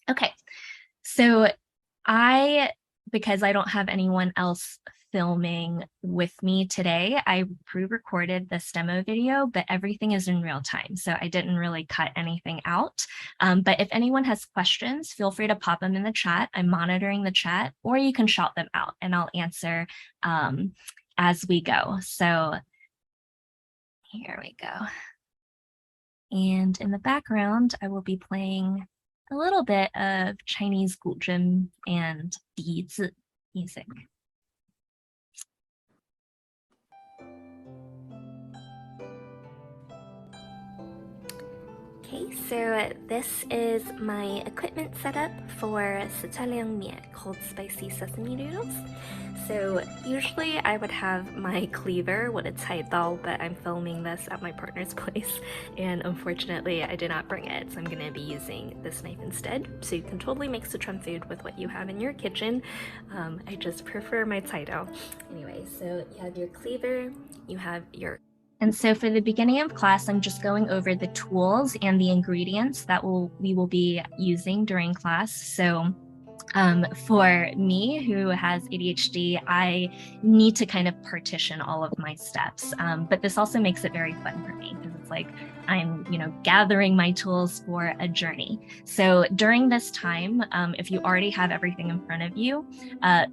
Okay, so because I don't have anyone else filming with me today, I pre-recorded this demo video, but everything is in real time. So I didn't really cut anything out. But if anyone has questions, feel free to pop them in the chat. I'm monitoring the chat, or you can shout them out and I'll answer as we go. So here we go. And in the background, I will be playing a little bit of Chinese 古筝 and 笛子 music. Okay, so this is my equipment setup for Sichuan凉面, cold spicy sesame noodles. So usually I would have my cleaver, 我的菜刀, but I'm filming this at my partner's place, and unfortunately I did not bring it, so I'm going to be using this knife instead. So you can totally make Sichuan food with what you have in your kitchen. I just prefer my 菜刀. Anyway, so you have your cleaver, you have your... And so for the beginning of class, I'm just going over the tools and the ingredients that we will be using during class. So for me, who has ADHD, I need to kind of partition all of my steps. But this also makes it very fun for me because it's like I'm, gathering my tools for a journey. So during this time, if you already have everything in front of you,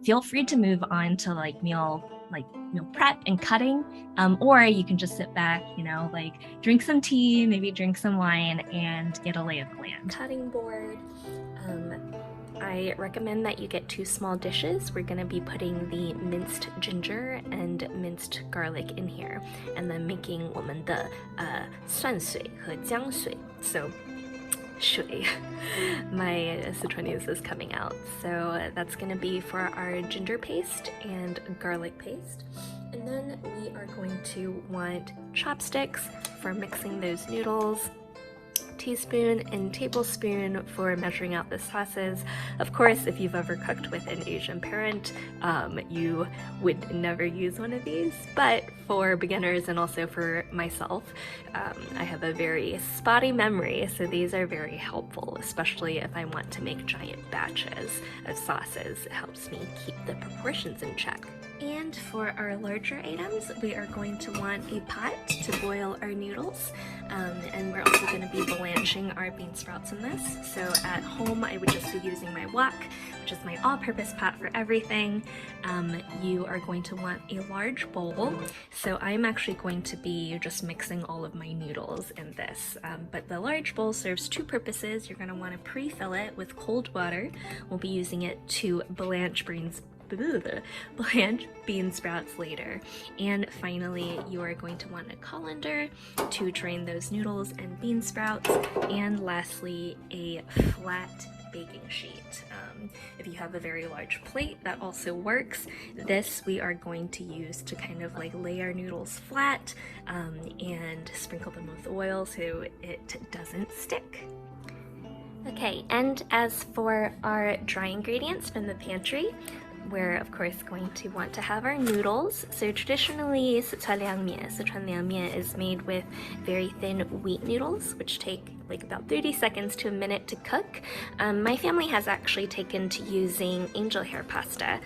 feel free to move on to meal prep and cutting, or you can just sit back, drink some tea, maybe drink some wine, and get a lay of the land. Cutting board. I recommend that you get 2 small dishes. We're going to be putting the minced ginger and minced garlic in here, and then making 我们的蒜水和姜水. So 水. My Sichuanese is coming out. So that's going to be for our ginger paste and garlic paste. And then we are going to want chopsticks for mixing those noodles, teaspoon and tablespoon for measuring out the sauces. Of course, if you've ever cooked with an Asian parent, you would never use one of these, but for beginners and also for myself, I have a very spotty memory, so these are very helpful, especially if I want to make giant batches of sauces. It helps me keep the proportions in check. And for our larger items, we are going to want a pot to boil our noodles, and we're also going to be blanching our bean sprouts in this. So at home, I would just be using my wok, which is my all-purpose pot for everything. You are going to want a large bowl. So I'm actually going to be just mixing all of my noodles in this. But the large bowl serves 2 purposes. You're going to want to pre-fill it with cold water. We'll be using it to blanch bean sprouts later. And finally, you are going to want a colander to drain those noodles and bean sprouts. And lastly, a flat baking sheet. If you have a very large plate, that also works. This we are going to use to kind of lay our noodles flat and sprinkle them with oil so it doesn't stick. Okay, and as for our dry ingredients from the pantry, we're of course going to want to have our noodles. So traditionally, Sichuan凉面is made with very thin wheat noodles, which take about 30 seconds to a minute to cook. My family has actually taken to using angel hair pasta,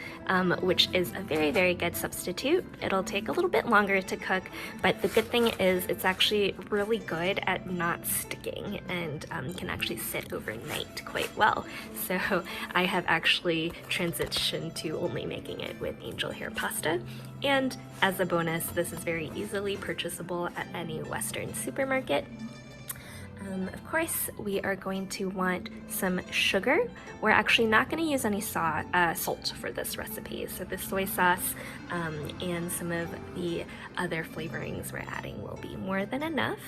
which is a very, very good substitute. It'll take a little bit longer to cook, but the good thing is it's actually really good at not sticking and can actually sit overnight quite well. So I have actually transitioned to only making it with angel hair pasta. And as a bonus, this is very easily purchasable at any Western supermarket. Of course, we are going to want some sugar. We're actually not going to use any salt for this recipe, so the soy sauce and some of the other flavorings we're adding will be more than enough.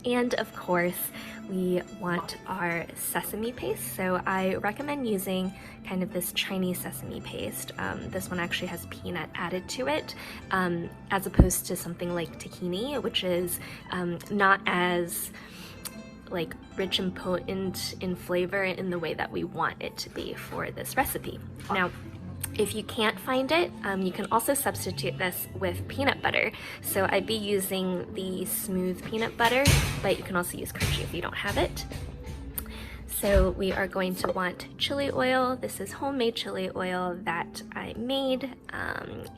And of course, we want our sesame paste. So I recommend using kind of this Chinese sesame paste. This one actually has peanut added to it, as opposed to something like tahini, which is not as rich and potent in flavor in the way that we want it to be for this recipe. Now, if you can't find it, you can also substitute this with peanut butter. So I'd be using the smooth peanut butter, but you can also use crunchy if you don't have it. So we are going to want chili oil. This is homemade chili oil that I made,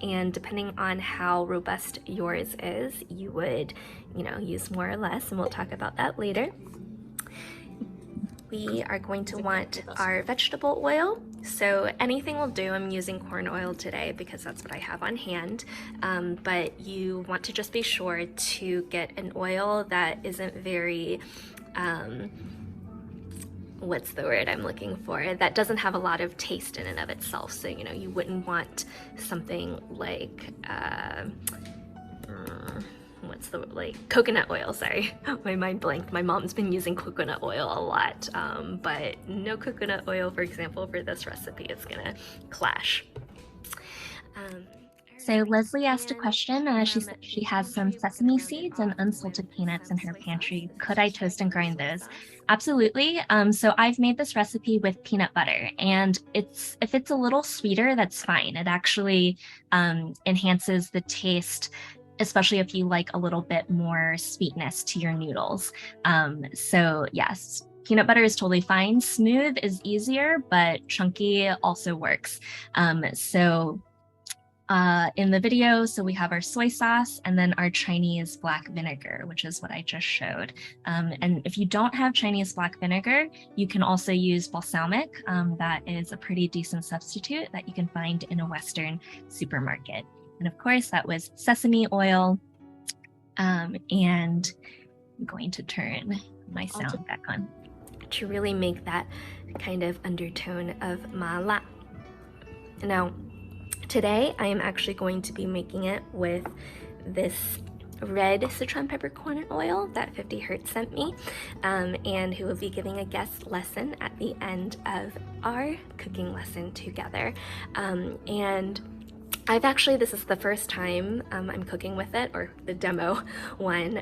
and depending on how robust yours is, you would, use more or less, and we'll talk about that later. We are going to want our vegetable oil. So anything will do. I'm using corn oil today because that's what I have on hand. But you want to just be sure to get an oil that isn't very, what's the word I'm looking for? That doesn't have a lot of taste in and of itself. So, you wouldn't want something like, coconut oil, sorry. My mind blanked. My mom's been using coconut oil a lot, but no coconut oil, for example, for this recipe. It's gonna clash. So Leslie asked a question. She said she has some sesame seeds and unsalted peanuts in her pantry. Could I toast and grind those? Absolutely. So I've made this recipe with peanut butter, and if it's a little sweeter, that's fine. It actually enhances the taste, especially if you like a little bit more sweetness to your noodles. So yes, peanut butter is totally fine. Smooth is easier, but chunky also works. In the video, so we have our soy sauce and then our Chinese black vinegar, which is what I just showed. And if you don't have Chinese black vinegar, you can also use balsamic. That is a pretty decent substitute that you can find in a Western supermarket. And of course, that was sesame oil. And I'm going to turn my sound back on. To really make that kind of undertone of mala. Now, today I am actually going to be making it with this red Sichuan Peppercorn oil that 50 Hertz sent me, and who will be giving a guest lesson at the end of our cooking lesson together. And this is the first time I'm cooking with it, or the demo one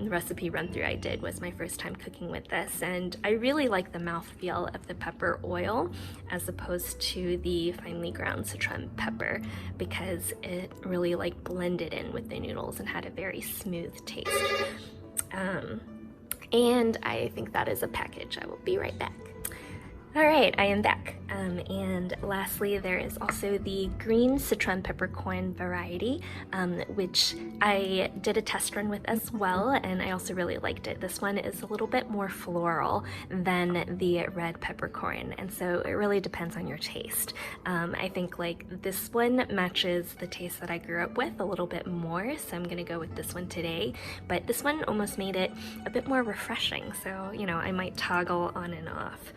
recipe run through I did was my first time cooking with this, and I really like the mouthfeel of the pepper oil as opposed to the finely ground Sichuan pepper, because it really blended in with the noodles and had a very smooth taste. And I think that is a package. I will be right back. All right, I am back. And lastly, there is also the green Sichuan Peppercorn variety, which I did a test run with as well, and I also really liked it. This one is a little bit more floral than the red peppercorn, and so it really depends on your taste. I think this one matches the taste that I grew up with a little bit more, so I'm gonna go with this one today. But this one almost made it a bit more refreshing, so I might toggle on and off.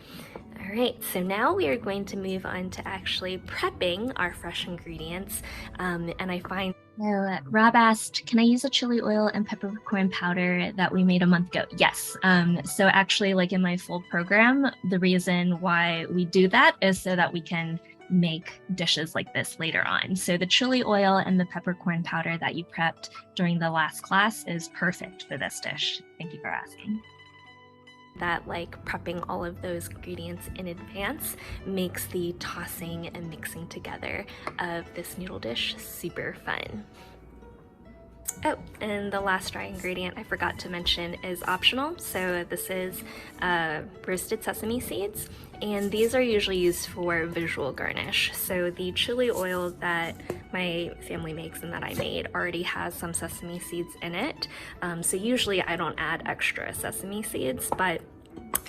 All right, so now we are going to move on to actually prepping our fresh ingredients, and I find... So Rob asked, can I use a chili oil and peppercorn powder that we made a month ago? Yes. So actually, in my full program, the reason why we do that is so that we can make dishes like this later on. So the chili oil and the peppercorn powder that you prepped during the last class is perfect for this dish. Thank you for asking. That prepping all of those ingredients in advance makes the tossing and mixing together of this noodle dish super fun. Oh, and the last dry ingredient I forgot to mention is optional. So this is roasted sesame seeds, and these are usually used for visual garnish. So the chili oil that my family makes and that I made already has some sesame seeds in it. So usually I don't add extra sesame seeds, but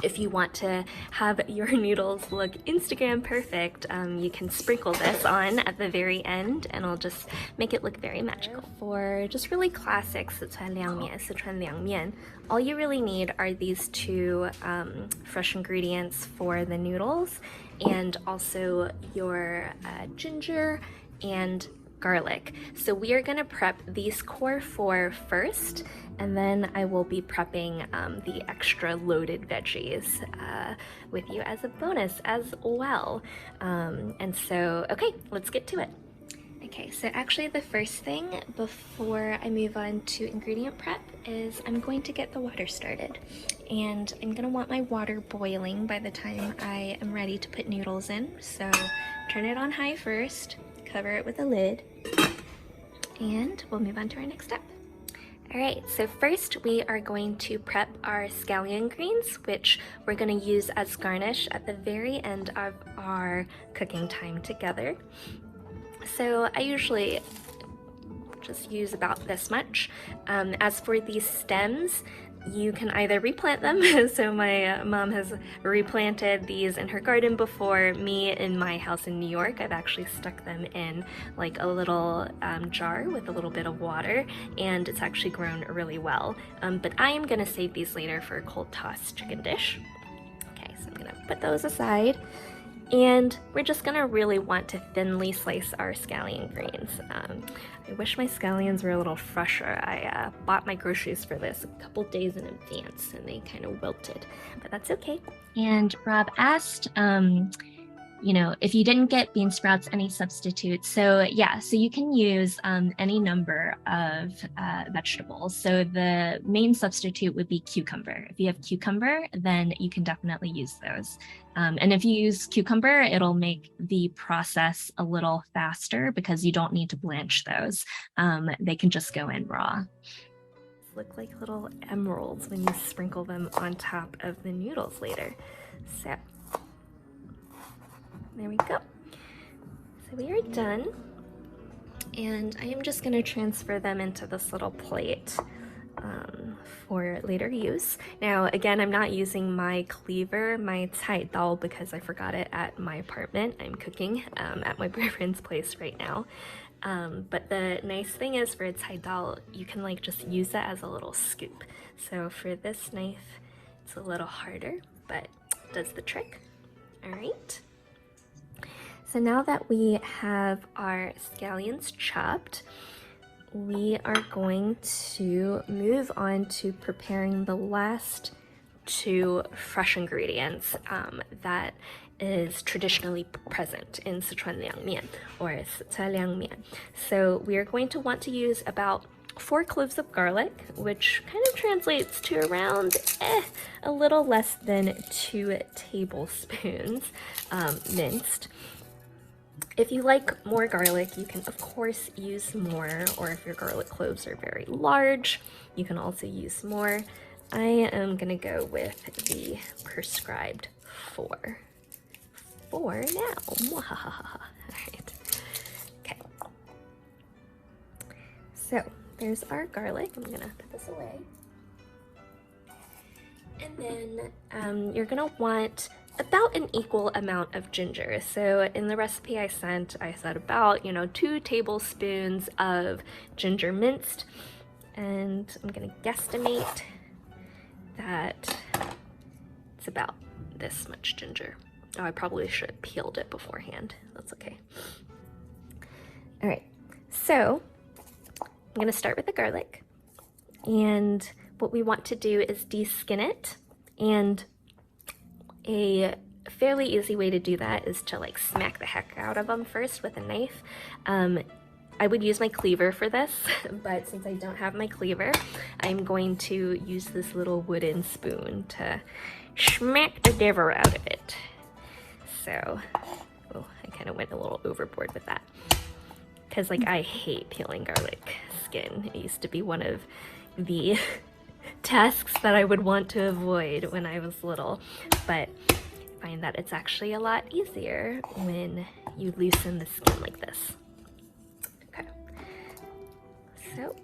if you want to have your noodles look Instagram perfect, you can sprinkle this on at the very end, and it'll just make it look very magical. For just really classic Sichuan Liangmian, all you really need are these two fresh ingredients for the noodles, and also your ginger and garlic. So we are gonna prep these core four first, and then I will be prepping the extra loaded veggies with you as a bonus as well. And so, okay, let's get to it. Okay, so actually the first thing before I move on to ingredient prep is I'm going to get the water started. And I'm gonna want my water boiling by the time I am ready to put noodles in. So turn it on high first, cover it with a lid, and we'll move on to our next step. Alright, so first we are going to prep our scallion greens, which we're going to use as garnish at the very end of our cooking time together. So I usually just use about this much. As for these stems, you can either replant them, so my mom has replanted these in her garden before. Me, in my house in New York, I've actually stuck them in like a little jar with a little bit of water, and it's actually grown really well. But I am gonna save these later for a cold tossed chicken dish. Okay, so I'm gonna put those aside. And we're just gonna really want to thinly slice our scallion greens. I wish my scallions were a little fresher. I bought my groceries for this a couple days in advance and they kind of wilted, but that's okay. And Rob asked, you know, if you didn't get bean sprouts, any substitutes. So yeah, so you can use any number of vegetables. So the main substitute would be cucumber. If you have cucumber, then you can definitely use those. And if you use cucumber, it'll make the process a little faster because you don't need to blanch those. They can just go in raw. Look like little emeralds when you sprinkle them on top of the noodles later. So there we go. So we are done. And I am just going to transfer them into this little plate for later use. Now, again, I'm not using my cleaver, my 菜刀, because I forgot it at my apartment. I'm cooking at my boyfriend's place right now. But the nice thing is for a 菜刀, you can like just use that as a little scoop. So for this knife, it's a little harder, but it does the trick. All right. So now that we have our scallions chopped, we are going to move on to preparing the last two fresh ingredients that is traditionally present in Sichuan Liangmian or Liangmian. So we are going to want to use about 4 cloves of garlic, which kind of translates to around a little less than 2 tablespoons minced. If you like more garlic, you can of course use more, or if your garlic cloves are very large, you can also use more. I am gonna go with the prescribed 4. 4 now. All right. Okay. So there's our garlic. I'm gonna put this away. And then you're gonna want about an equal amount of ginger. So in the recipe I said about, 2 tablespoons of ginger minced, and I'm gonna guesstimate that it's about this much ginger. Oh, I probably should have peeled it beforehand. That's okay. All right, so I'm gonna start with the garlic, and what we want to do is de-skin it, and a fairly easy way to do that is to like smack the heck out of them first with a knife. I would use my cleaver for this, but since I don't have my cleaver, I'm going to use this little wooden spoon to smack the devil out of it. So, oh, I kind of went a little overboard with that, because like I hate peeling garlic skin. It used to be one of the tasks that I would want to avoid when I was little, but I find that it's actually a lot easier when you loosen the skin like this. Okay, so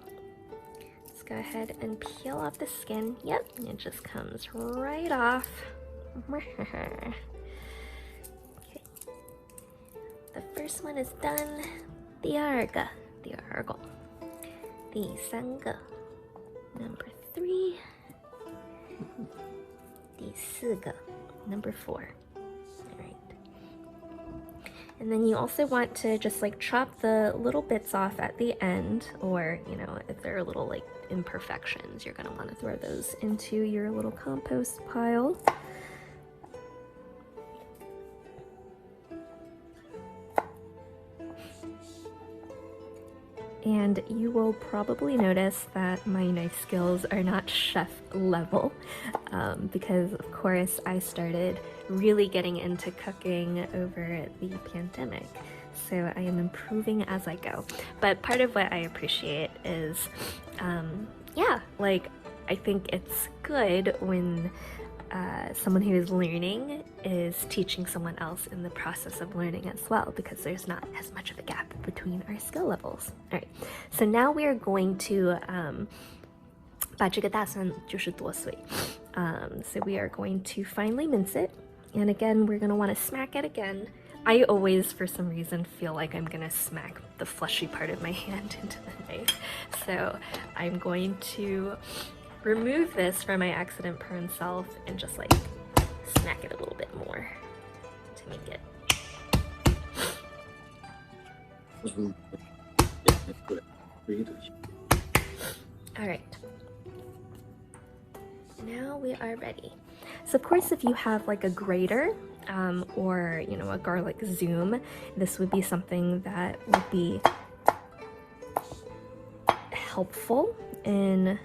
let's go ahead and peel off the skin. Yep, it just comes right off. Okay, the first one is done. 第二个 第三个 number 3 第四个 number 4. All right. And then you also want to just like chop the little bits off at the end, or if there are little like imperfections, you're going to want to throw those into your little compost pile. And you will probably notice that my knife skills are not chef level, because of course I started really getting into cooking over the pandemic. So I am improving as I go. But part of what I appreciate is yeah, like I think it's good when someone who is learning is teaching someone else in the process of learning as well, because there's not as much of a gap between our skill levels. All right, so now we are going to 把这个大蒜就是剁碎. So we are going to finely mince it, and again we're going to want to smack it again. I always, for some reason, feel like I'm gonna smack the fleshy part of my hand into the knife. So I'm going to remove this from my accident prone self and just like smack it a little bit more to make it. All right. Now we are ready. So of course, if you have like a grater, or a garlic zoom, this would be something that would be helpful in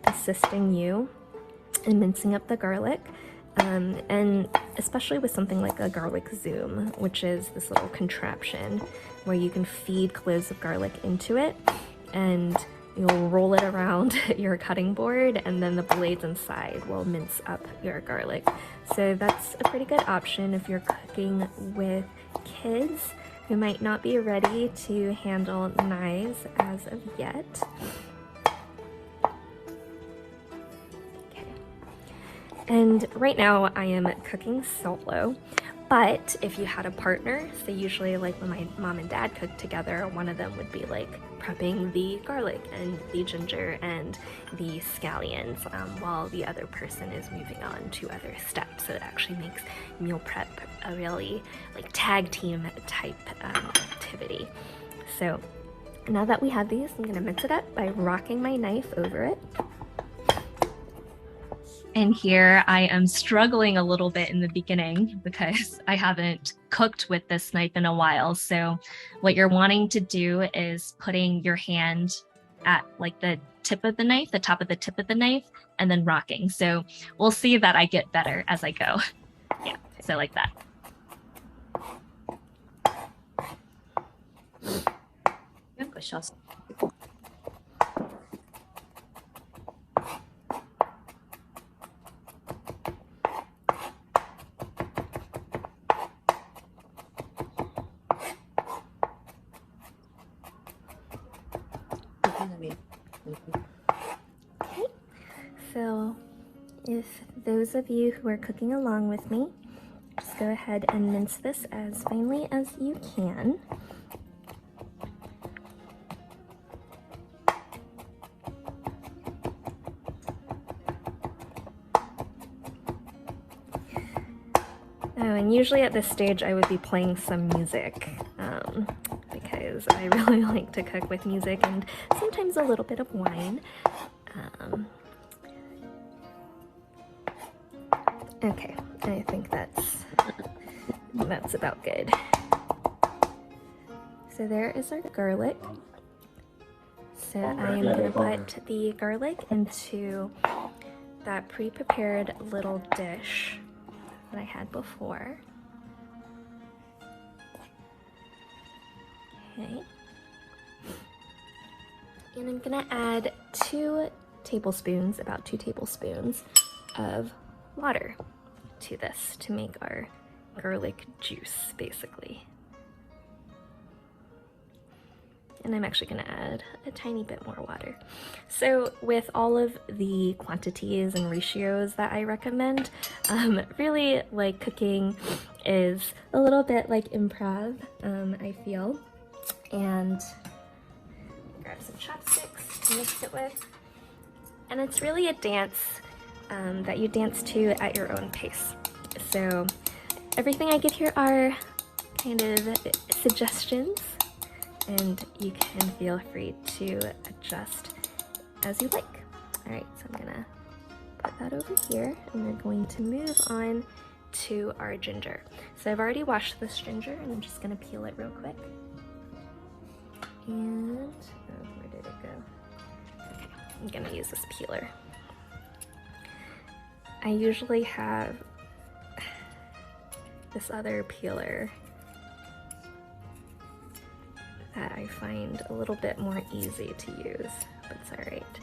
assisting you in mincing up the garlic, and especially with something like a garlic zoom, which is this little contraption where you can feed cloves of garlic into it and you'll roll it around your cutting board, and then the blades inside will mince up your garlic. So that's a pretty good option if you're cooking with kids who might not be ready to handle knives as of yet. Okay. And right now I am cooking solo. But if you had a partner, so usually like when my mom and dad cook together, one of them would be like prepping the garlic and the ginger and the scallions, while the other person is moving on to other steps. So it actually makes meal prep a really like tag team type activity. So now that we have these, I'm gonna mince it up by rocking my knife over it. And here I am struggling a little bit in the beginning because I haven't cooked with this knife in a while. So what you're wanting to do is putting your hand at like the tip of the knife, the top of the tip of the knife, and then rocking. So we'll see that I get better as I go. Yeah, so like that. Okay, so if those of you who are cooking along with me, just go ahead and mince this as finely as you can. Oh, and usually at this stage I would be playing some music, because I really like to cook with music and sometimes a little bit of wine. Okay, I think that's about good. So there is our garlic. So I am going to put the garlic into that pre-prepared little dish that I had before. Okay. And I'm gonna add 2 tablespoons, about 2 tablespoons of water to this to make our garlic juice, basically. And I'm actually gonna add a tiny bit more water. So with all of the quantities and ratios that I recommend, really like cooking is a little bit like improv, I feel. And grab some chopsticks to mix it with. And it's really a dance that you dance to at your own pace. So everything I give here are kind of suggestions, and you can feel free to adjust as you like. All right, so I'm gonna put that over here, and we're going to move on to our ginger. So I've already washed this ginger, and I'm just gonna peel it real quick. And, oh, where did it go? Okay, I'm gonna use this peeler. I usually have this other peeler that I find a little bit more easy to use, but it's all right.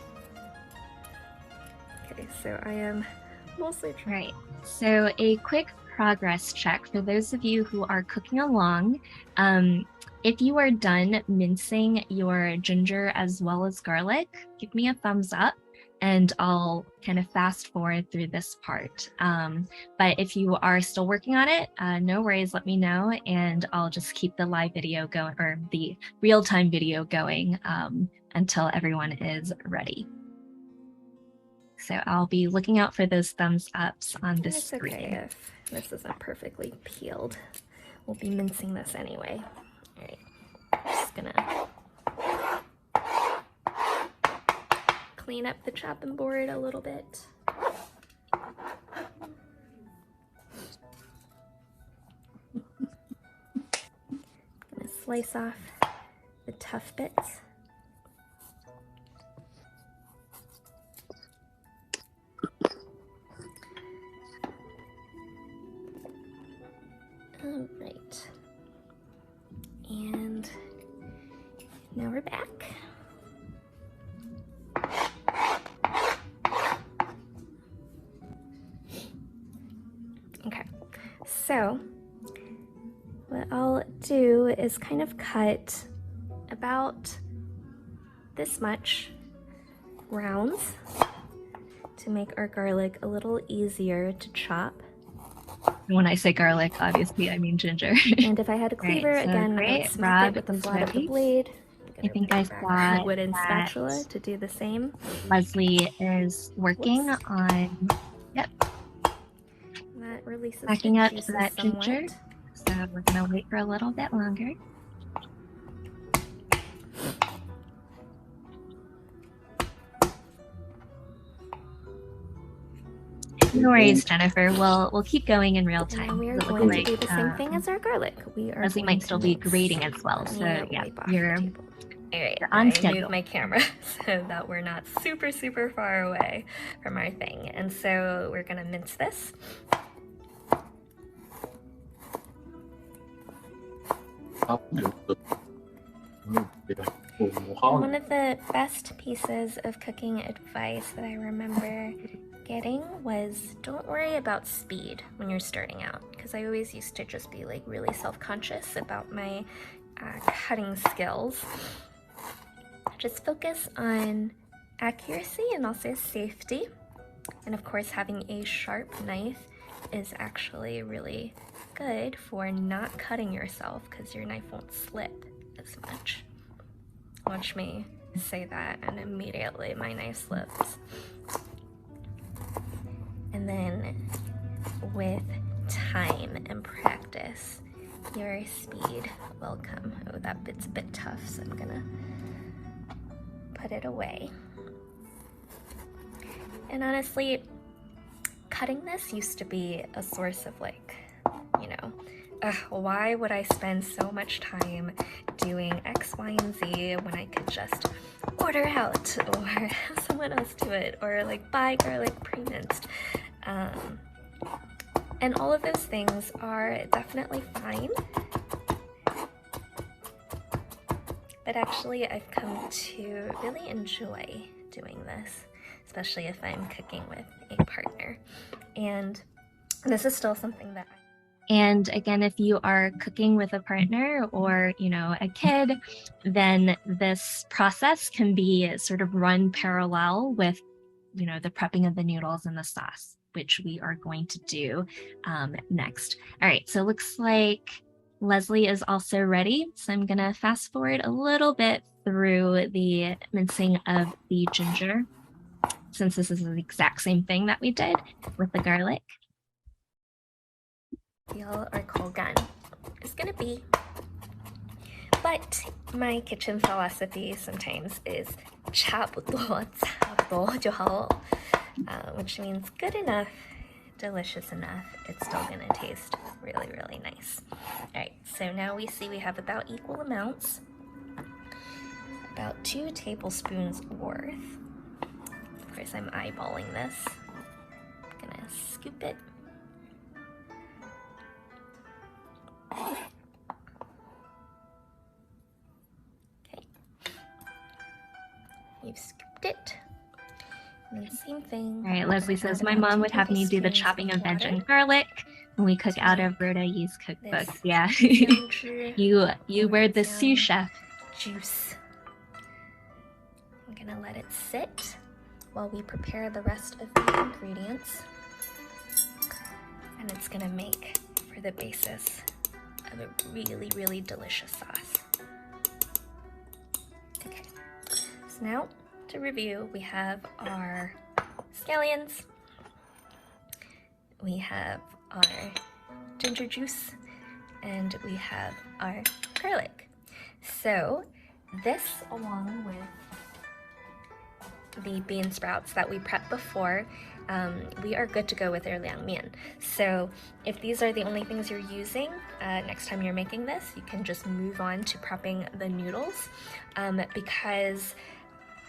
Okay, so I am mostly trying. Right. So a quick progress check for those of you who are cooking along. If you are done mincing your ginger as well as garlic, give me a thumbs up and I'll kind of fast forward through this part. But if you are still working on it, no worries, let me know and I'll just keep the live video going, or the real-time video going until everyone is ready. So I'll be looking out for those thumbs ups on the screen. Okay if this isn't perfectly peeled. We'll be mincing this anyway. All right, just gonna clean up the chopping board a little bit. Gonna slice off the tough bits. All right, and now we're back. Okay, so what I'll do is kind of cut about this much rounds to make our garlic a little easier to chop. When I say garlic, obviously I mean ginger. And if I had a cleaver, Right, so again, I would smack it with the flat of the blade. I think I saw a wooden that spatula to do the same. Leslie is working on, yep, That releases packing the up juices that somewhat. ginger. So we're gonna wait for a little bit longer. No worries, Jennifer. We'll keep going in real time. And we are going to do the same thing as our garlic. Leslie might still be grating as well, so yeah, you're all right, on I schedule. moved my camera so that we're not super far away from our thing. And so we're gonna mince this. One of the best pieces of cooking advice that I remember getting was don't worry about speed when you're starting out, because I always used to just be like really self-conscious about my cutting skills. Just focus on accuracy and also safety, and of course having a sharp knife is actually really good for not cutting yourself because your knife won't slip as much. Watch me say that and immediately my knife slips. And then with time and practice, your speed will come. Oh, that bit's a bit tough, so I'm gonna put it away. And honestly, cutting this used to be a source of like, you know, why would I spend so much time doing X, Y, and Z when I could just order out or have someone else do it or like buy garlic pre-minced? And all of those things are definitely fine. But actually I've come to really enjoy doing this, especially if I'm cooking with a partner. And this is still something that And again, if you are cooking with a partner or, you know, a kid, then this process can be sort of run parallel with, you know, the prepping of the noodles and the sauce, which we are going to do next. All right, so it looks like Leslie is also ready. So I'm gonna fast forward a little bit through the mincing of the ginger, since this is the exact same thing that we did with the garlic. our cold gun is gonna be. But my kitchen philosophy sometimes is 差不多就好, which means good enough, delicious enough. It's still gonna taste really nice. All right, so now we see we have about equal amounts, about 2 tablespoons worth. Of course, I'm eyeballing this. I'm gonna scoop it. Okay, you've scooped it. And the same thing. All right, Leslie says, my mom would have me do the chopping of veg and garlic when we cook out of Rhoda Yee's cookbook. Yeah. you were the sous chef. Juice. I'm gonna let it sit while we prepare the rest of the ingredients. And it's gonna make for the basis of a really, really delicious sauce. Okay, so now to review, we have our scallions, we have our ginger juice, and we have our garlic. So this, along with the bean sprouts that we prepped before, we are good to go with our liang mian. So if these are the only things you're using, next time you're making this, you can just move on to prepping the noodles, because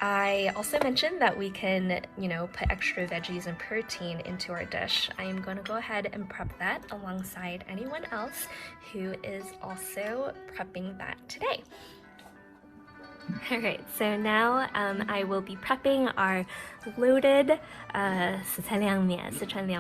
I also mentioned that we can, put extra veggies and protein into our dish. I am going to go ahead and prep that alongside anyone else who is also prepping that today. Alright, so now I will be prepping our loaded Sichuan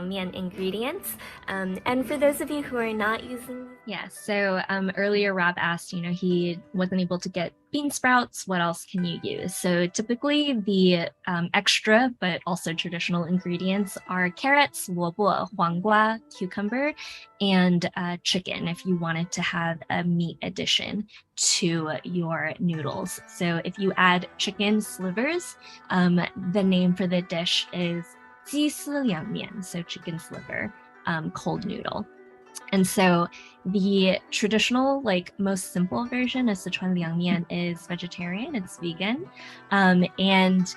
Liang ingredients. And for those of you who are not using... Yeah, so earlier Rob asked, he wasn't able to get bean sprouts, what else can you use? So typically the extra but also traditional ingredients are carrots, 萝卜, 黄瓜, cucumber, and chicken if you wanted to have a meat addition to your noodles. So if you add chicken slivers, the name for the dish is 鸡丝凉面, so chicken sliver, cold noodle. And so the traditional, most simple version of Sichuan Liangmian is vegetarian, it's vegan, and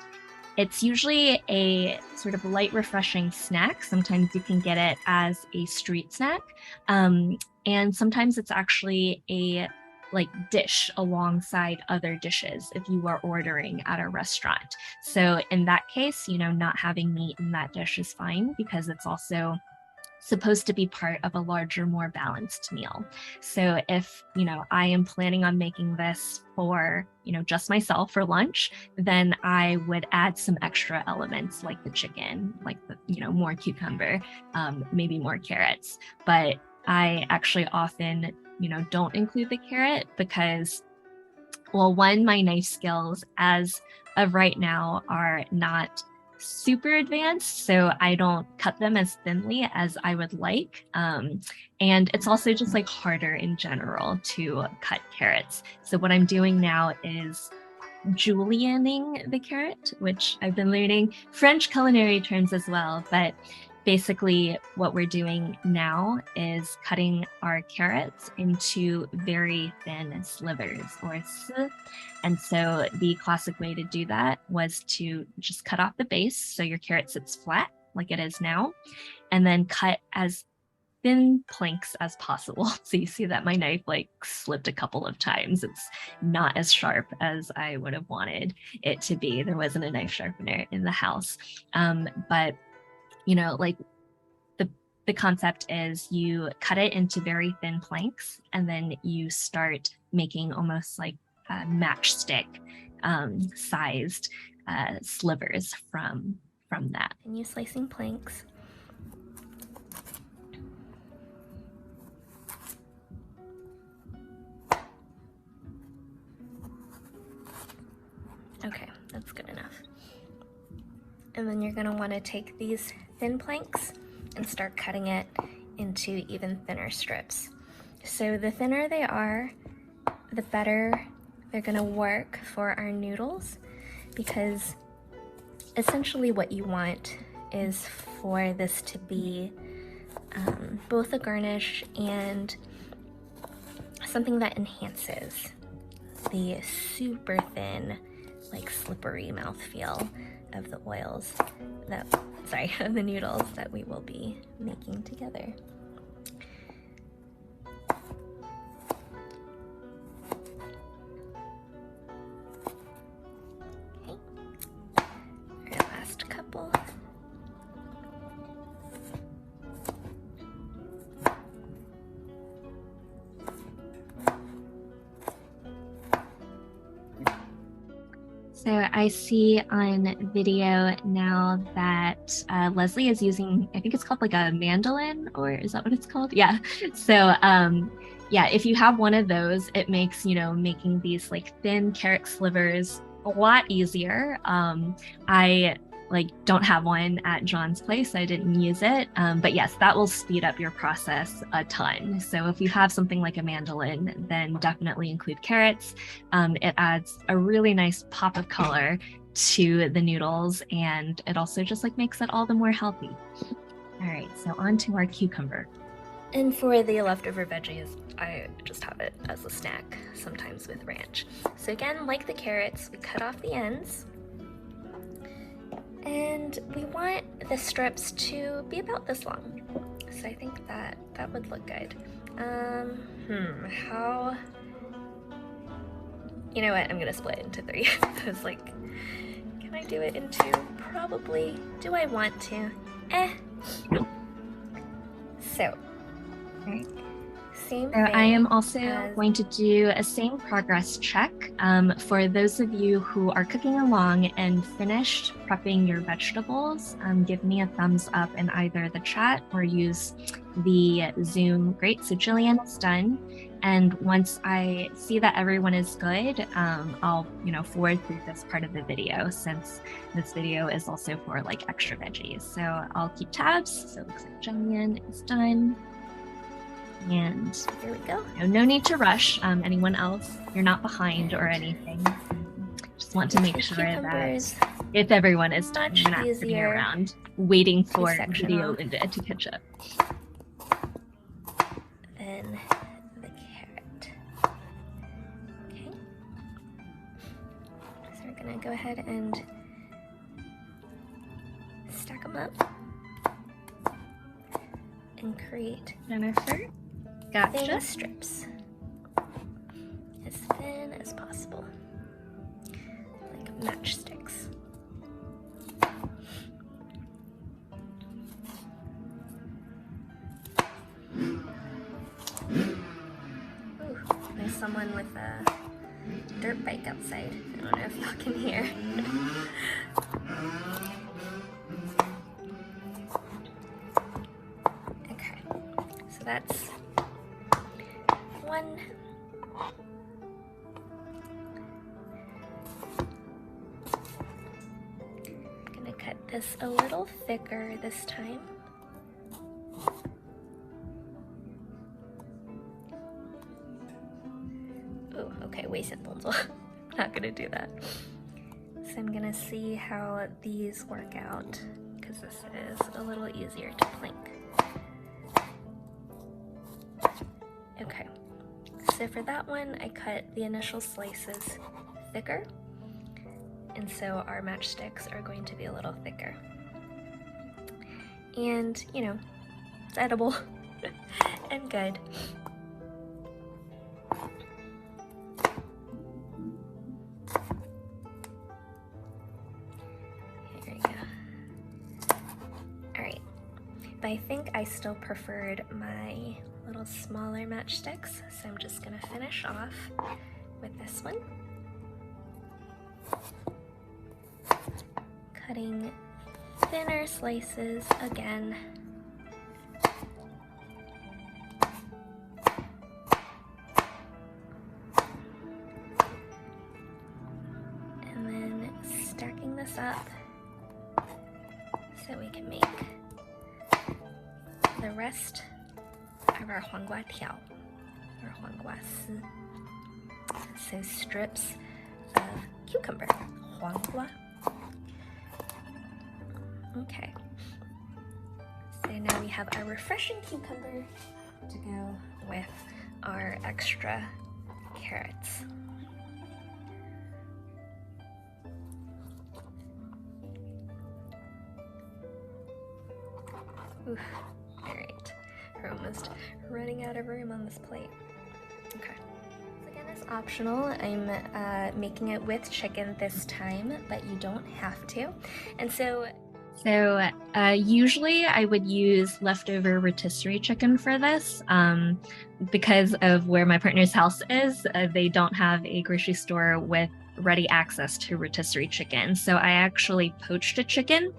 it's usually a sort of light, refreshing snack. Sometimes you can get it as a street snack, and sometimes it's actually a dish alongside other dishes if you are ordering at a restaurant. So in that case, not having meat in that dish is fine because it's also supposed to be part of a larger, more balanced meal. So if, I am planning on making this for, just myself for lunch, then I would add some extra elements like the chicken, more cucumber, maybe more carrots. But I actually often, don't include the carrot because, well, one, my knife skills as of right now are not super advanced, so I don't cut them as thinly as I would like. And it's also just harder in general to cut carrots. So what I'm doing now is julienning the carrot, which I've been learning French culinary terms as well, but basically what we're doing now is cutting our carrots into very thin slivers, or si. And so the classic way to do that was to just cut off the base so your carrot sits flat like it is now, and then cut as thin planks as possible. So you see that my knife slipped a couple of times. It's not as sharp as I would have wanted it to be. There wasn't a knife sharpener in the house. But the concept is you cut it into very thin planks, and then you start making almost like matchstick sized slivers from that. And you slicing planks. Okay, that's good enough. And then you're going to want to take these thin planks and start cutting it into even thinner strips. So the thinner they are, the better they're going to work for our noodles, because essentially what you want is for this to be both a garnish and something that enhances the super thin, slippery mouthfeel of the oils of the noodles that we will be making together. Okay, our last couple. So I see on video now that Leslie is using, I think it's called like a mandolin, or is that what it's called? Yeah. So yeah, if you have one of those, it makes, making these like thin carrot slivers a lot easier. I like don't have one at John's place. I didn't use it. But yes, that will speed up your process a ton. So if you have something like a mandolin, then definitely include carrots. It adds a really nice pop of color to the noodles, and it also just like makes it all the more healthy. All right, so on to our cucumber. And for the leftover veggies, I just have it as a snack, sometimes with ranch. So again, like the carrots, we cut off the ends. And we want the strips to be about this long. So I think that would look good. How? You know what, I'm gonna split it into 3. I was like, can I do it in 2? Probably. Do I want to? So, same thing. I am also going to do a same progress check. For those of you who are cooking along and finished prepping your vegetables, give me a thumbs up in either the chat or use the Zoom. Great, so Jillian is done. And once I see that everyone is good, I'll forward through this part of the video, since this video is also for like extra veggies. So I'll keep tabs. So it looks like Jillian is done. And here we go. No need to rush. Anyone else, you're not behind or anything. Just want to make sure that if everyone is done, you're not sitting around waiting for video Linda to catch up. Then the carrot. Okay. So we're gonna go ahead and stack them up and create Jennifer. Gotcha. Thin strips, as thin as possible, like matchsticks. Ooh, there's someone with a dirt bike outside. I don't know if y'all can hear. Okay, so that's one. I'm gonna cut this a little thicker this time. Oh, okay, 微线动作. Not gonna do that. So I'm gonna see how these work out, because this is a little easier to plank. Okay. So for that one, I cut the initial slices thicker, and so our matchsticks are going to be a little thicker. And, it's edible and good. Here we go. Alright, but I think I still preferred my little smaller matchsticks, so I'm just gonna finish off with this one. Cutting thinner slices again. And then stacking this up so we can make the rest of our 黄瓜条, or 黄瓜丝. So strips of cucumber, 黄瓜. Okay. So now we have our refreshing cucumber to go with our extra carrots. Oof. All right. We're almost running out of room on this plate. Okay. So again, it's optional. I'm making it with chicken this time, but you don't have to. And so usually I would use leftover rotisserie chicken for this. Because of where my partner's house is, they don't have a grocery store with ready access to rotisserie chicken. So I actually poached a chicken,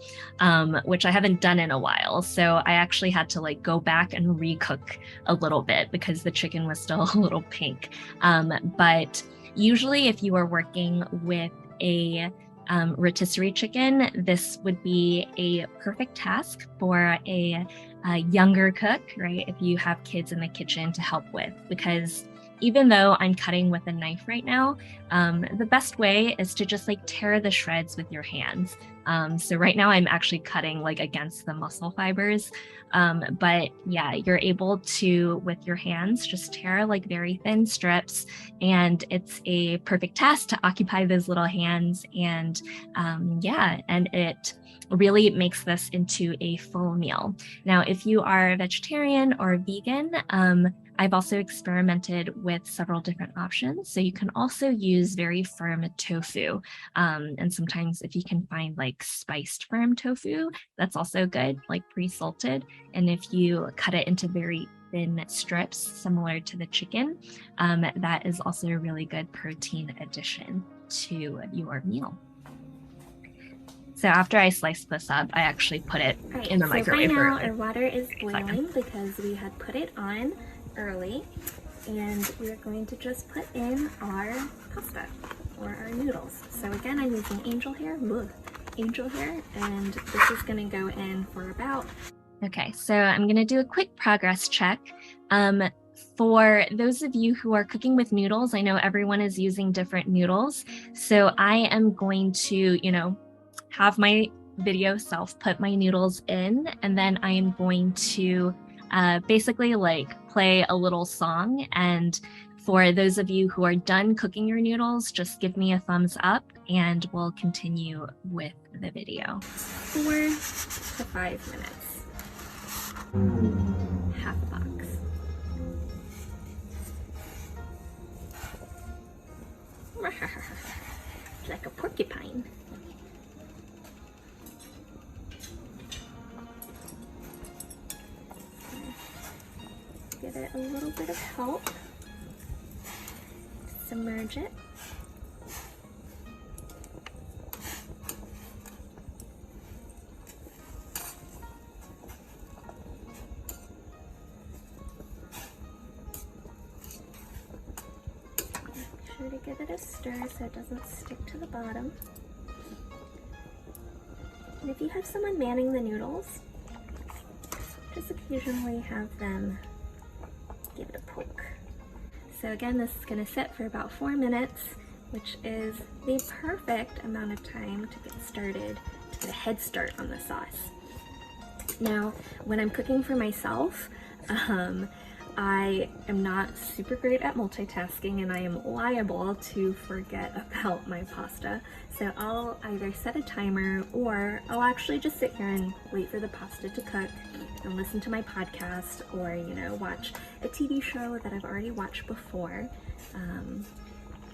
which I haven't done in a while. So I actually had to like go back and recook a little bit because the chicken was still a little pink. But usually if you are working with a rotisserie chicken, this would be a perfect task for a younger cook, right? If you have kids in the kitchen to help with, because even though I'm cutting with a knife right now, the best way is to just like tear the shreds with your hands. So right now I'm actually cutting like against the muscle fibers. But yeah, you're able to, with your hands, just tear like very thin strips, and it's a perfect task to occupy those little hands. And yeah, and it really makes this into a full meal. Now, if you are a vegetarian or vegan, I've also experimented with several different options. So you can also use very firm tofu. And sometimes if you can find like spiced firm tofu, that's also good, like pre-salted. And if you cut it into very thin strips, similar to the chicken, that is also a really good protein addition to your meal. So after I sliced this up, I actually put it in the microwave. Right now our water is boiling because we had put it on early, and we are going to just put in our pasta or our noodles. So again, I'm using angel hair, and this is going to go in for about... Okay, so I'm going to do a quick progress check. For those of you who are cooking with noodles, I know everyone is using different noodles. So I am going to, have my video self put my noodles in, and then I am going to basically like play a little song. And for those of you who are done cooking your noodles, just give me a thumbs up and we'll continue with the video. 4 to 5 minutes. Half a box. Like a porcupine. Give it a little bit of help. Submerge it. Make sure to give it a stir so it doesn't stick to the bottom. And if you have someone manning the noodles, just occasionally have them give it a poke. So again, this is going to sit for about 4 minutes, which is the perfect amount of time to get started, to get a head start on the sauce. Now, when I'm cooking for myself, I am not super great at multitasking, and I am liable to forget about my pasta. So I'll either set a timer, or I'll actually just sit here and wait for the pasta to cook and listen to my podcast, or watch a TV show that I've already watched before.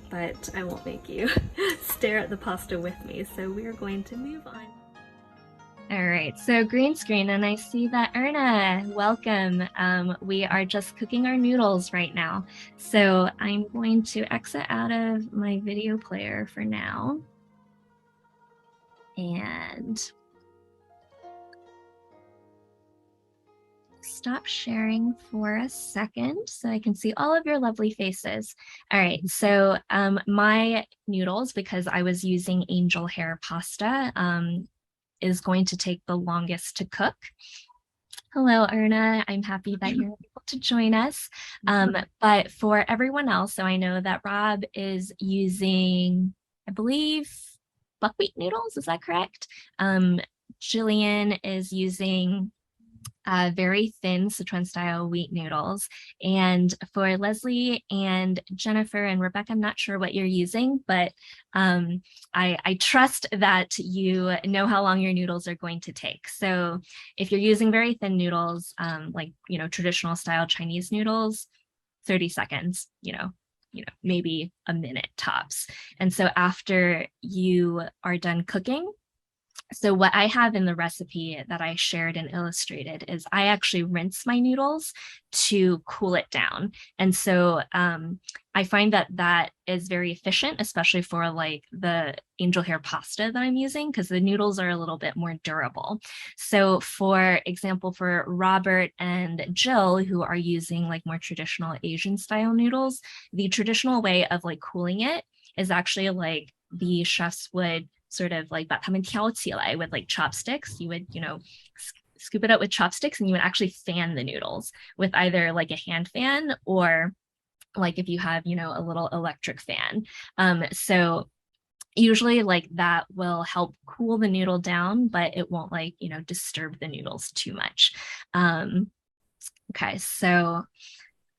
But I won't make you stare at the pasta with me, so we are going to move on. All right, so green screen, and I see that Erna, welcome. We are just cooking our noodles right now. So I'm going to exit out of my video player for now. And stop sharing for a second so I can see all of your lovely faces. All right, so my noodles, because I was using angel hair pasta, is going to take the longest to cook. Hello, Erna. I'm happy that you're able to join us. But for everyone else, so I know that Rob is using, I believe, buckwheat noodles. Is that correct? Jillian is using very thin Sichuan style wheat noodles. And for Leslie and Jennifer and Rebecca, I'm not sure what you're using, but I trust that you know how long your noodles are going to take. So if you're using very thin noodles, like, traditional style Chinese noodles, 30 seconds, maybe a minute tops. And so after you are done cooking, So what I have in the recipe that I shared and illustrated is I actually rinse my noodles to cool it down. And so I find that that is very efficient, especially for like the angel hair pasta that I'm using, because the noodles are a little bit more durable. So for example, for Robert and Jill, who are using like more traditional Asian style noodles, the traditional way of like cooling it is actually like the chefs would sort of like 把它们挑起来 with like chopsticks. You would, scoop it up with chopsticks and you would actually fan the noodles with either like a hand fan or like if you have, a little electric fan. So usually like that will help cool the noodle down, but it won't like, disturb the noodles too much. Okay, so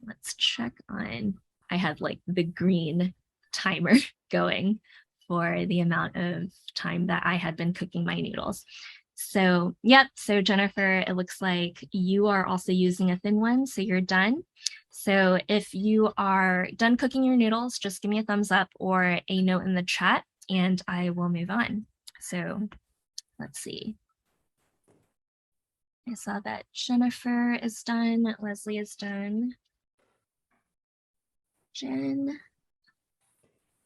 let's check on, I had like the green timer going for the amount of time that I had been cooking my noodles. So, yep. So Jennifer, it looks like you are also using a thin one, so you're done. So if you are done cooking your noodles, just give me a thumbs up or a note in the chat and I will move on. So let's see. I saw that Jennifer is done, Leslie is done. Jen,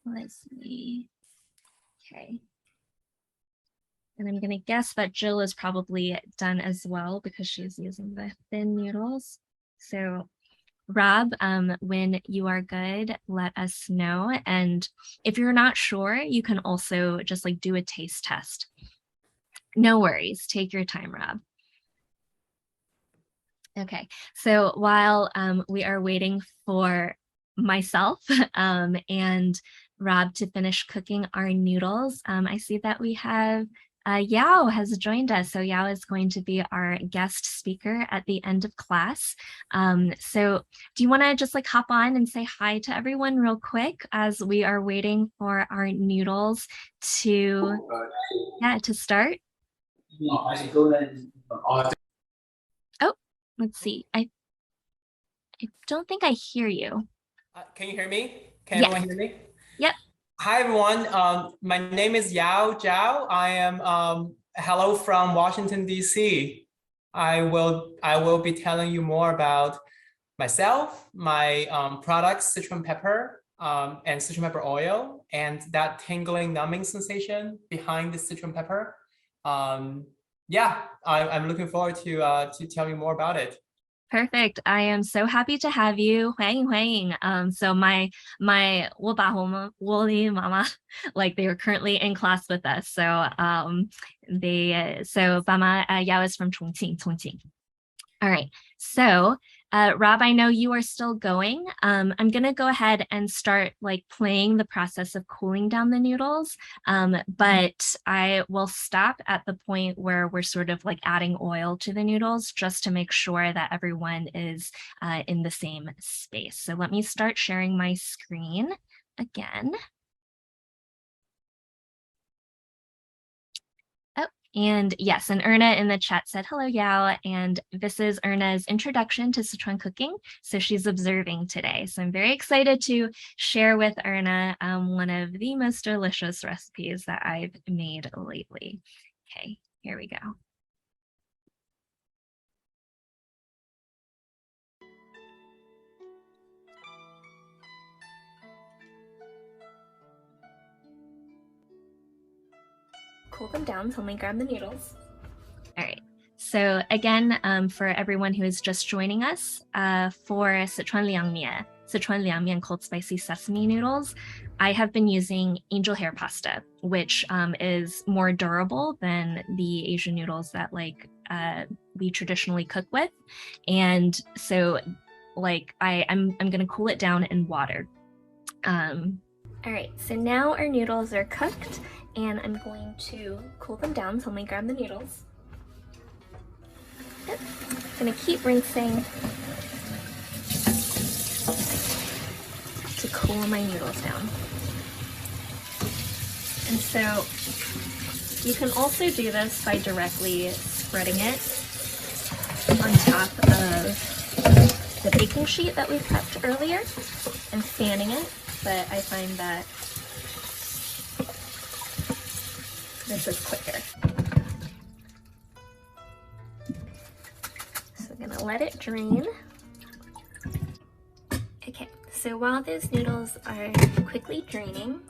Leslie. Okay. And I'm going to guess that Jill is probably done as well because she's using the thin noodles. So Rob, when you are good, let us know. And if you're not sure, you can also just like do a taste test. No worries. Take your time, Rob. Okay, so while we are waiting for myself and Rob to finish cooking our noodles, I see that we have Yao has joined us. So Yao is going to be our guest speaker at the end of class. So do you want to just like hop on and say hi to everyone real quick as we are waiting for our noodles to start? Oh, let's see. I don't think I hear you. Can you hear me? Can everyone hear me? Yep. Hi, everyone. My name is Yao Zhao. I am hello from Washington, D.C. I will be telling you more about myself, my products, Sichuan Pepper and Sichuan Pepper Oil, and that tingling, numbing sensation behind the Sichuan Pepper. Yeah, I'm looking forward to tell you more about it. Perfect. I am so happy to have you. 欢迎欢迎. So my 我爸和我的 mama, like they are currently in class with us. So so Bama Yao is from Chongqing. All right. So Rob, I know you are still going. I'm going to go ahead and start like playing the process of cooling down the noodles. But I will stop at the point where we're sort of like adding oil to the noodles just to make sure that everyone is in the same space. So let me start sharing my screen again. And yes, and Erna in the chat said, hello, Yao. And this is Erna's introduction to Sichuan cooking. So she's observing today. So I'm very excited to share with Erna one of the most delicious recipes that I've made lately. Okay, here we go. Cool them down, so let me grab the noodles. All right. So again, for everyone who is just joining us, for Sichuan Liangmian cold spicy sesame noodles, I have been using angel hair pasta, which is more durable than the Asian noodles that like we traditionally cook with. And so like I'm gonna cool it down in water. All right, so now our noodles are cooked and I'm going to cool them down. So let me grab the noodles. Yep. I'm gonna keep rinsing to cool my noodles down. And so you can also do this by directly spreading it on top of the baking sheet that we prepped earlier and fanning it, but I find that this is quicker. gonna let it drain. Okay, so while those noodles are quickly draining,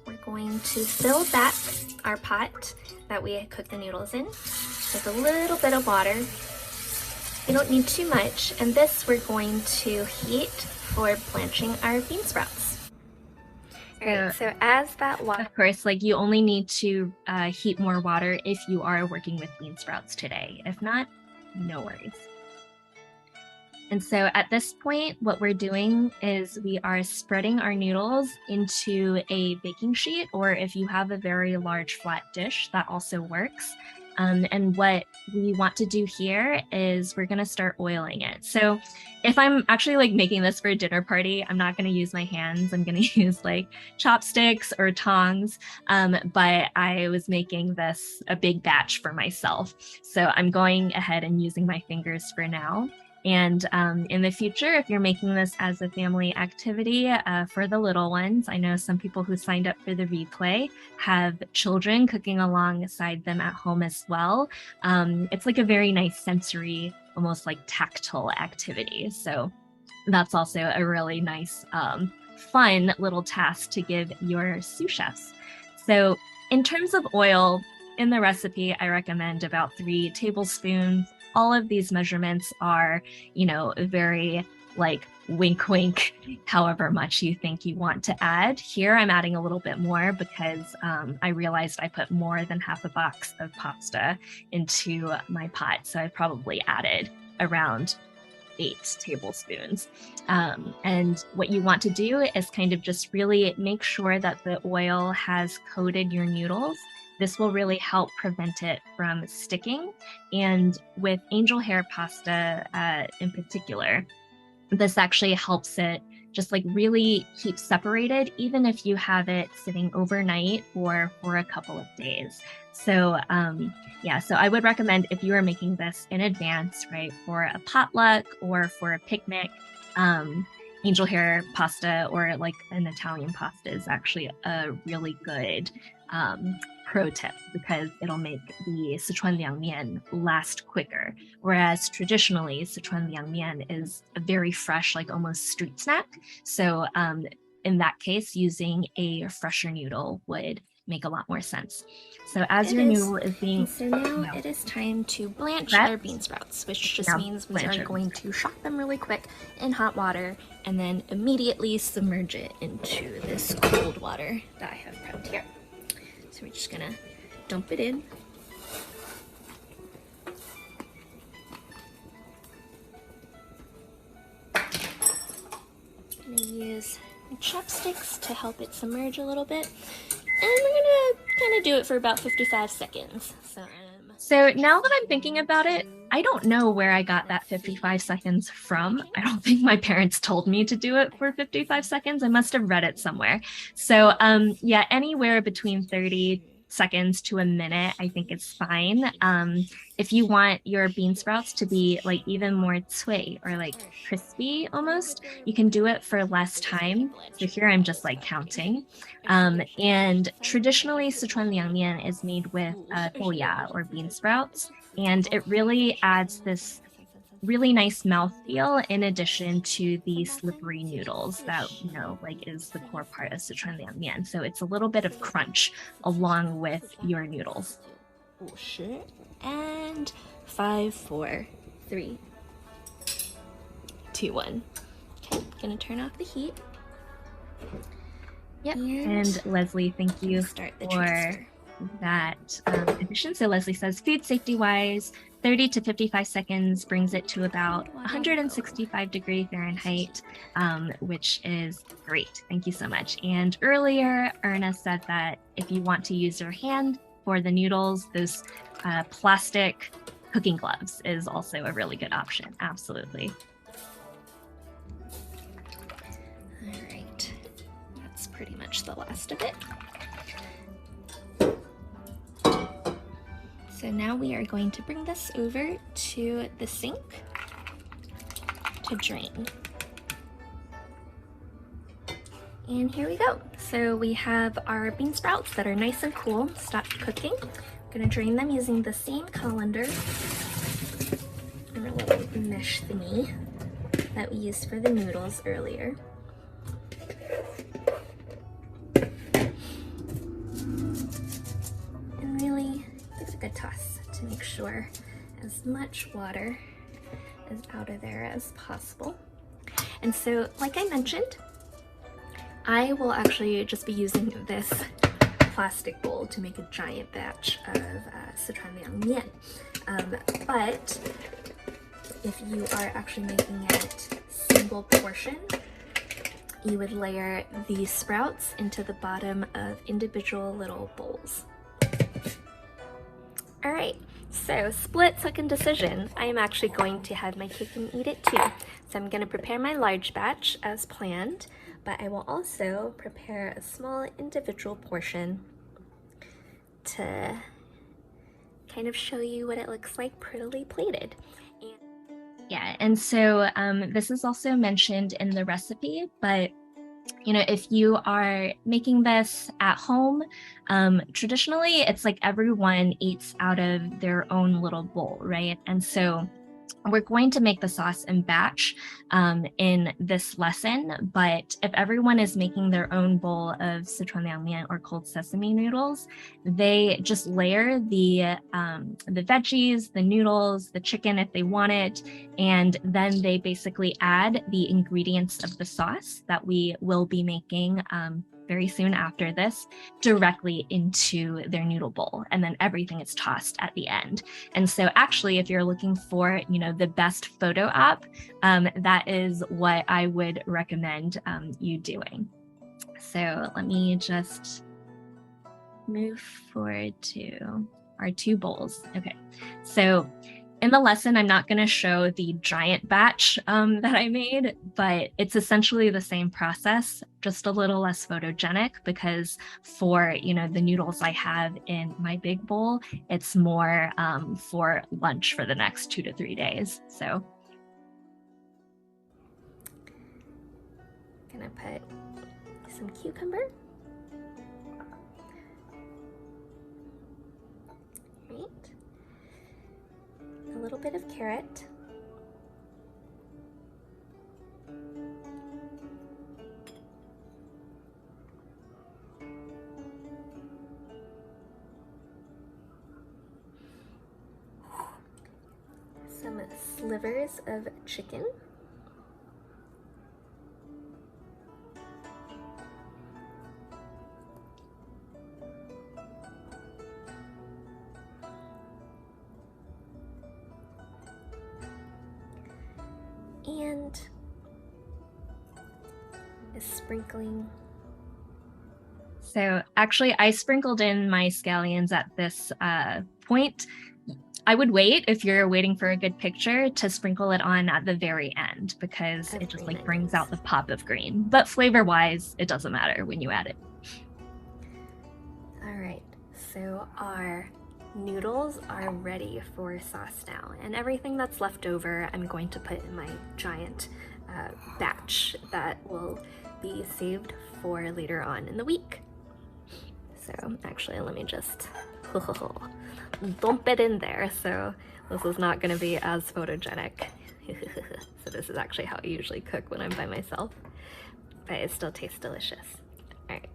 we're going to fill back our pot that we had cooked the noodles in with a little bit of water. You don't need too much, and this we're going to heat for blanching our bean sprouts. Alright, so as that water... Of course, like you only need to heat more water if you are working with bean sprouts today. If not, no worries. And so at this point, what we're doing is we are spreading our noodles into a baking sheet, or if you have a very large flat dish, that also works. And what we want to do here is we're going to start oiling it. So if I'm actually like making this for a dinner party, I'm not going to use my hands. I'm going to use like chopsticks or tongs. But I was making this a big batch for myself. So I'm going ahead and using my fingers for now. And in the future, if you're making this as a family activity for the little ones, I know some people who signed up for the replay have children cooking alongside them at home as well. It's like a very nice sensory, almost like tactile activity. So that's also a really nice, fun little task to give your sous chefs. So in terms of oil, in the recipe, I recommend about 3 tablespoons. All of these measurements are, you know, very like wink, wink, however much you think you want to add. Here, I'm adding a little bit more because I realized I put more than half a box of pasta into my pot. So I probably added around 8 tablespoons. And what you want to do is kind of just really make sure that the oil has coated your noodles. This will really help prevent it from sticking. And with angel hair pasta in particular, this actually helps it just like really keep separated, even if you have it sitting overnight or for a couple of days. So yeah, so I would recommend if you are making this in advance, right, for a potluck or for a picnic, angel hair pasta or like an Italian pasta is actually a really good pro tip because it'll make the Sichuan Liangmian last quicker. Whereas traditionally, Sichuan Liangmian is a very fresh, like almost street snack. So in that case, using a fresher noodle would make a lot more sense. So as your noodle is being... So now it is time to blanch our bean sprouts, which just means we are going to shock them really quick in hot water and then immediately submerge it into this cold water that I have prepped here. So we're just gonna dump it in. I'm gonna use chopsticks to help it submerge a little bit. And we're gonna kind of do it for about 55 seconds. So now that I'm thinking about it, I don't know where I got that 55 seconds from. I don't think my parents told me to do it for 55 seconds. I must have read it somewhere. So yeah, anywhere between 30 seconds to a minute, I think it's fine. If you want your bean sprouts to be like even more tsui or like crispy almost, you can do it for less time. So here I'm just like counting. And traditionally Sichuan Liangmian is made with douya or bean sprouts, and it really adds this really nice mouthfeel in addition to the slippery noodles that, you know, like is the core part of Sichuan Liangmian. So it's a little bit of crunch along with your noodles. And 5, 4, 3, 2, 1. Okay, gonna turn off the heat. Yep. And Leslie, thank you for that addition. So Leslie says, food safety wise, 30 to 55 seconds brings it to about 165 degrees Fahrenheit, which is great. Thank you so much. And earlier, Erna said that if you want to use your hand for the noodles, those plastic cooking gloves is also a really good option. Absolutely. All right, that's pretty much the last of it. So now we are going to bring this over to the sink to drain. And here we go. So we have our bean sprouts that are nice and cool, stopped cooking. I'm gonna drain them using the same colander. I'm gonna let them mesh thingy that we used for the noodles earlier. And really give it a good toss to make sure as much water is out of there as possible. And so, like I mentioned, I will actually just be using this plastic bowl to make a giant batch of Sichuan Mian. But if you are actually making it single portion, you would layer the sprouts into the bottom of individual little bowls. All right, so split second decision. I am actually going to have my cake and eat it too. So I'm gonna prepare my large batch as planned, but I will also prepare a small individual portion to kind of show you what it looks like prettily plated. Yeah, and so this is also mentioned in the recipe, but if you are making this at home, traditionally it's like everyone eats out of their own little bowl, right? And so we're going to make the sauce in batch in this lesson, but if everyone is making their own bowl of Sichuan Liangmian or cold sesame noodles, they just layer the veggies, the noodles, the chicken if they want it, and then they basically add the ingredients of the sauce that we will be making very soon after this directly into their noodle bowl, and then everything is tossed at the end. And so actually, if you're looking for the best photo op, that is what I would recommend you doing. So let me just move forward to our two bowls. Okay, so in the lesson, I'm not going to show the giant batch that I made, but it's essentially the same process, just a little less photogenic, because for the noodles I have in my big bowl, it's more for lunch for the next 2 to 3 days. So gonna put some cucumber. Right. A little bit of carrot. Some slivers of chicken. And a sprinkling. So actually, I sprinkled in my scallions at this point. I would wait, if you're waiting for a good picture, to sprinkle it on at the very end, because it just brings out the pop of green. But flavor-wise, it doesn't matter when you add it. All right, so our noodles are ready for sauce now, and everything that's left over I'm going to put in my giant batch that will be saved for later on in the week. So actually, let me just dump it in there. So this is not going to be as photogenic. So this is actually how I usually cook when I'm by myself, but it still tastes delicious. All right.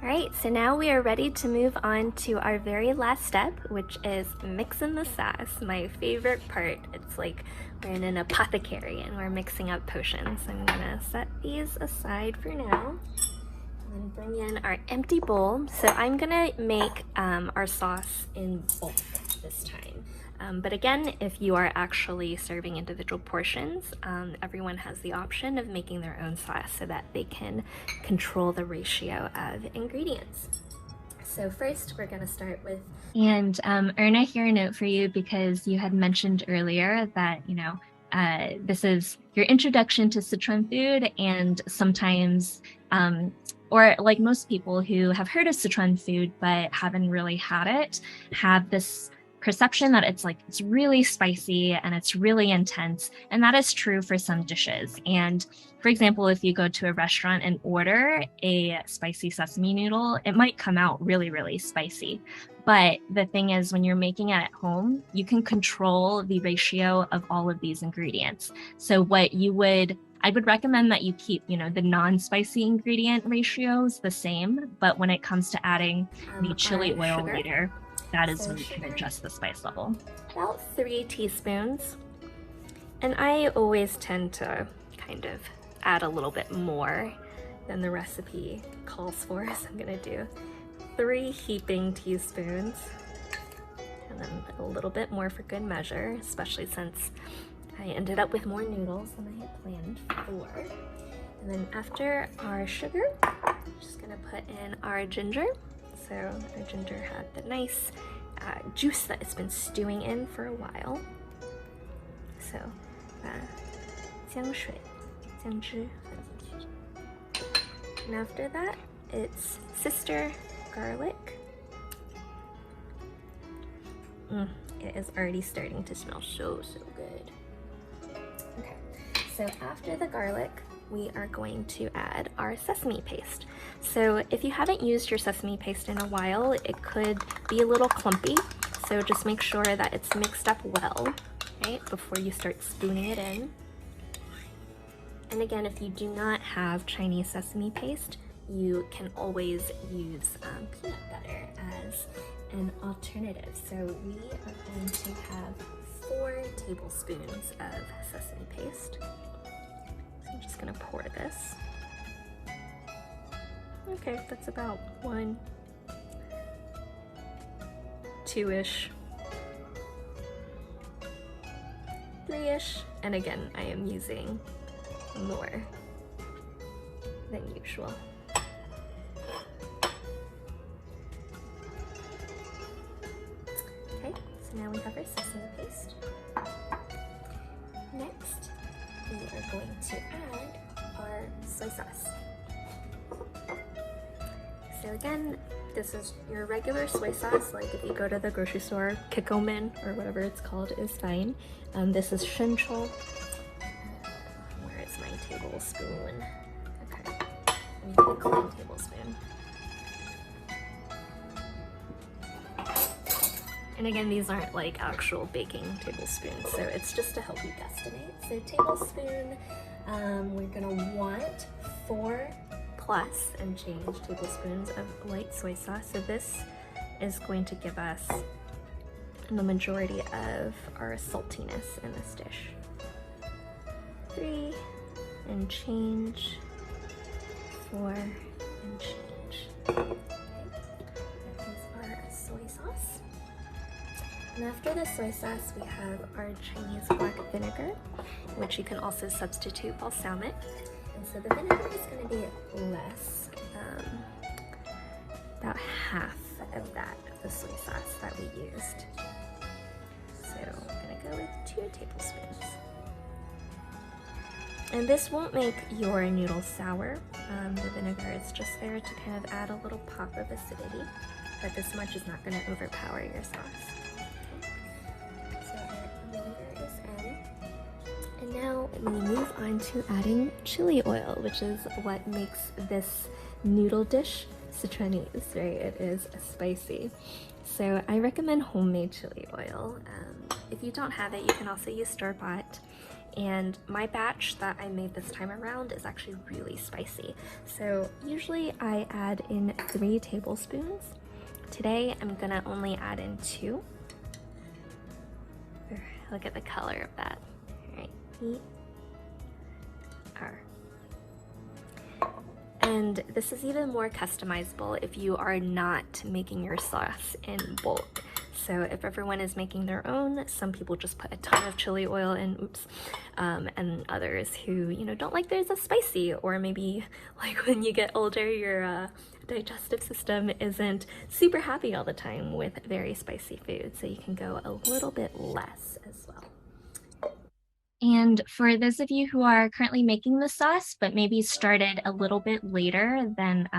All right, so now we are ready to move on to our very last step, which is mixing the sauce, my favorite part. It's like we're in an apothecary and we're mixing up potions. I'm gonna set these aside for now and bring in our empty bowl. So I'm gonna make our sauce in bulk this time. But again, if you are actually serving individual portions, everyone has the option of making their own sauce so that they can control the ratio of ingredients. So first, we're going to start with... And Erna, here a note for you, because you had mentioned earlier that, this is your introduction to Sichuan food, and sometimes, or like most people who have heard of Sichuan food but haven't really had it, have this perception that it's really spicy and it's really intense, and that is true for some dishes. And for example, if you go to a restaurant and order a spicy sesame noodle, it might come out really, really spicy. But the thing is, when you're making it at home, you can control the ratio of all of these ingredients. So I would recommend that you keep, the non-spicy ingredient ratios the same, but when it comes to adding the chili oil later, that is when you can adjust the spice level. About 3 teaspoons. And I always tend to kind of add a little bit more than the recipe calls for, so I'm gonna do 3 heaping teaspoons, and then a little bit more for good measure, especially since I ended up with more noodles than I had planned for. And then after our sugar, I'm just gonna put in our ginger. So our ginger had the nice juice that it's been stewing in for a while. So 姜水, 姜汁 and after that, it's sister garlic. It is already starting to smell so good. Okay, so after the garlic, we are going to add our sesame paste. So if you haven't used your sesame paste in a while, it could be a little clumpy. So just make sure that it's mixed up well, right, before you start spooning it in. And again, if you do not have Chinese sesame paste, you can always use peanut butter as an alternative. So we are going to have 4 tablespoons of sesame paste. So I'm just gonna pour this. Okay, that's about 1, 2-ish, 3-ish, and again, I am using more than usual. Okay, so now we have our sesame paste. Next, we are going to add our soy sauce. So again, this is your regular soy sauce, like if you go to the grocery store, Kikkoman or whatever it's called is fine. This is shinchou. Where is my tablespoon? Okay, I'm using a clean tablespoon. And again, these aren't like actual baking tablespoons, so it's just to help you guesstimate. So tablespoon, we're gonna want 4 plus and change tablespoons of light soy sauce. So this is going to give us the majority of our saltiness in this dish. 3 and change, 4 and change. Okay. That is our soy sauce. And after the soy sauce, we have our Chinese black vinegar, which you can also substitute balsamic. And so the vinegar is going to be less, about half of that of the soy sauce that we used. So I'm going to go with 2 tablespoons. And this won't make your noodles sour. The vinegar is just there to kind of add a little pop of acidity, but this much is not going to overpower your sauce. Okay. So our vinegar is in. And now we move on to adding chili oil, which is what makes this noodle dish Sichuanese, right? It is spicy. So I recommend homemade chili oil. If you don't have it, you can also use store-bought. And my batch that I made this time around is actually really spicy. So usually I add in 3 tablespoons. Today I'm gonna only add in 2. Look at the color of that. All right, E-R. And this is even more customizable if you are not making your sauce in bulk. So if everyone is making their own, some people just put a ton of chili oil in, and others who, don't like theirs as spicy, or maybe like when you get older, your digestive system isn't super happy all the time with very spicy food. So you can go a little bit less as well. And for those of you who are currently making the sauce, but maybe started a little bit later than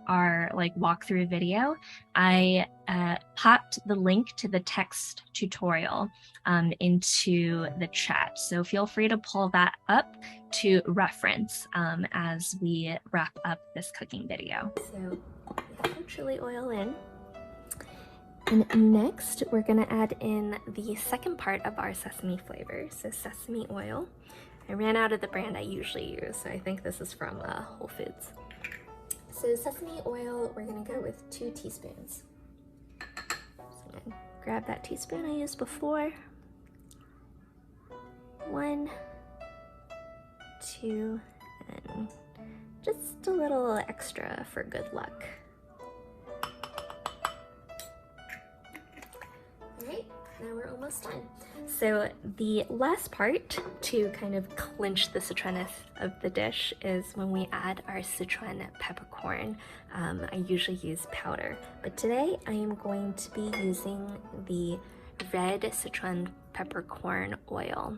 our like walkthrough video, I popped the link to the text tutorial into the chat. So feel free to pull that up to reference as we wrap up this cooking video. So we have our chili oil in. And next, we're gonna add in the second part of our sesame flavor, so sesame oil. I ran out of the brand I usually use, so I think this is from Whole Foods. So sesame oil, we're gonna go with 2 teaspoons. So I'm gonna grab that teaspoon I used before. 1, 2, and just a little extra for good luck. Alright, now we're almost done. So the last part to kind of clinch the Sichuanness of the dish is when we add our Sichuan peppercorn. I usually use powder, but today I am going to be using the red Sichuan peppercorn oil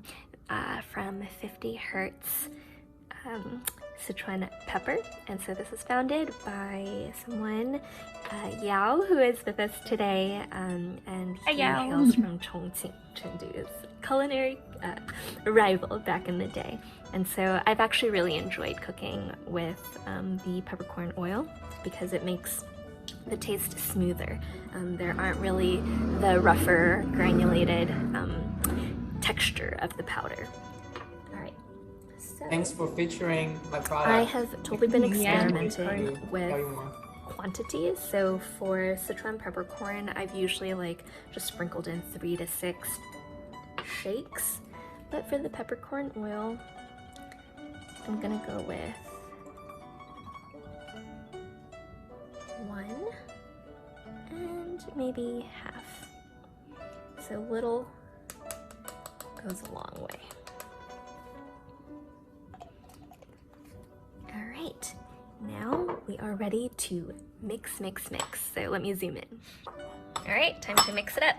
from 50 Hertz Sichuan pepper. And so this is founded by someone, Yao, who is with us today, and he hails from Chongqing, Chengdu's culinary rival back in the day. And so I've actually really enjoyed cooking with the peppercorn oil because it makes the taste smoother. There aren't really the rougher, granulated texture of the powder. Thanks for featuring my product. I have totally been experimenting with quantities. So for Sichuan peppercorn, I've usually like just sprinkled in 3 to 6 shakes. But for the peppercorn oil, I'm gonna go with 1 and maybe half. So little goes a long way. All right, now we are ready to mix. So let me zoom in. All right, time to mix it up.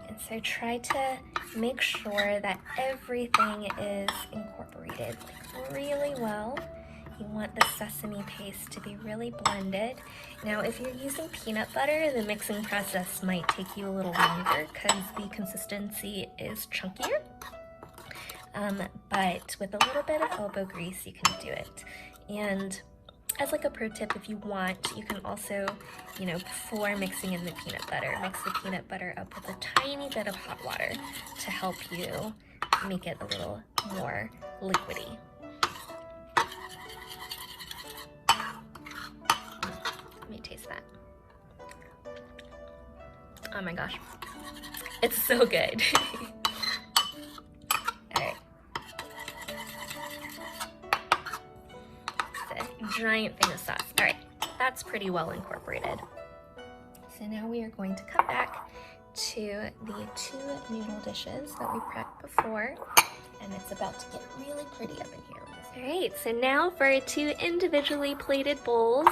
And so try to make sure that everything is incorporated really well. You want the sesame paste to be really blended. Now, if you're using peanut butter, the mixing process might take you a little longer because the consistency is chunkier. But with a little bit of elbow grease, you can do it. And as like a pro tip, if you want, you can also, before mixing in the peanut butter, mix the peanut butter up with a tiny bit of hot water to help you make it a little more liquidy. Let me taste that. Oh my gosh, it's so good. Giant thing of sauce. All right, that's pretty well incorporated. So now we are going to come back to the 2 noodle dishes that we prepped before, and it's about to get really pretty up in here. All right, so now for our 2 individually plated bowls.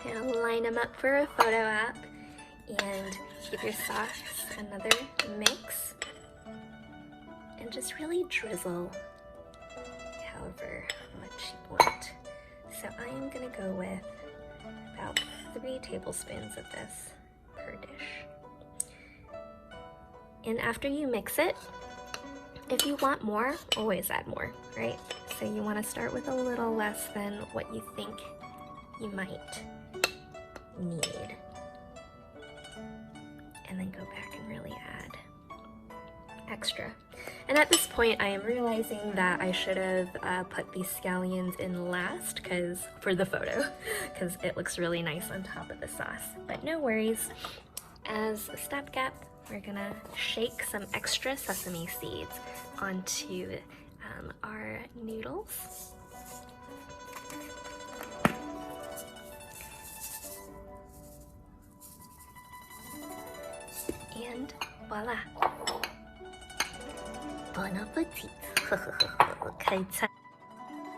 I'll line them up for a photo app and give your sauce another mix, and just really drizzle however much you want. So I am gonna go with about 3 tablespoons of this per dish. And after you mix it, if you want more, always add more, right? So you wanna start with a little less than what you think you might need. And then go back and really add extra. And at this point, I am realizing that I should have put these scallions in last for the photo, because it looks really nice on top of the sauce. But no worries. As a stopgap, we're gonna shake some extra sesame seeds onto our noodles. And voila. Bon appetit.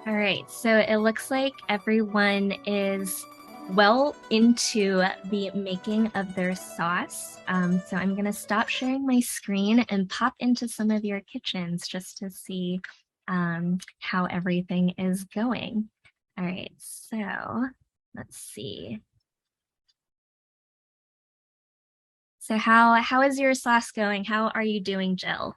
All right, so it looks like everyone is well into the making of their sauce. So I'm gonna stop sharing my screen and pop into some of your kitchens just to see how everything is going. All right, so let's see. So how is your sauce going? How are you doing, Jill?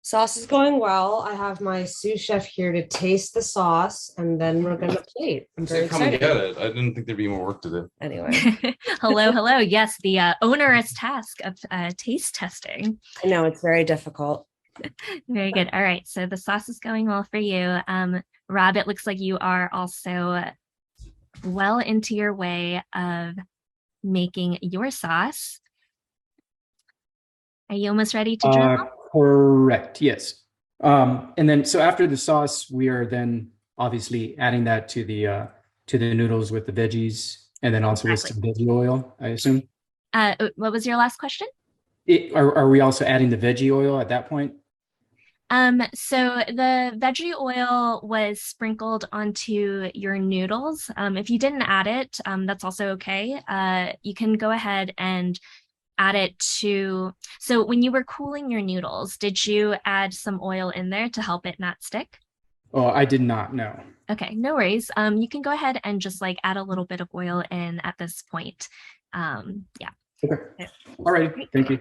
Sauce is going well. I have my sous chef here to taste the sauce, and then we're gonna plate. I'm very Come and excited. get it. I didn't think there'd be more work to do. Anyway, Hello. Yes, the onerous task of taste testing. I know it's very difficult. Very good. All right, so the sauce is going well for you. Rob, it looks like you are also well into your way of making your sauce. Are you almost ready to drizzle? Correct, yes. And then so after the sauce, we are then obviously adding that to the noodles with the veggies, and then also with some veggie oil, I assume. What was your last question? Are we also adding the veggie oil at that point? So the veggie oil was sprinkled onto your noodles. If you didn't add it, that's also okay. You can go ahead and add it to, so when you were cooling your noodles, did you add some oil in there to help it not stick? Oh, I did not, no. Okay, no worries. You can go ahead and just like add a little bit of oil in at this point. Yeah. Okay. All right, thank you.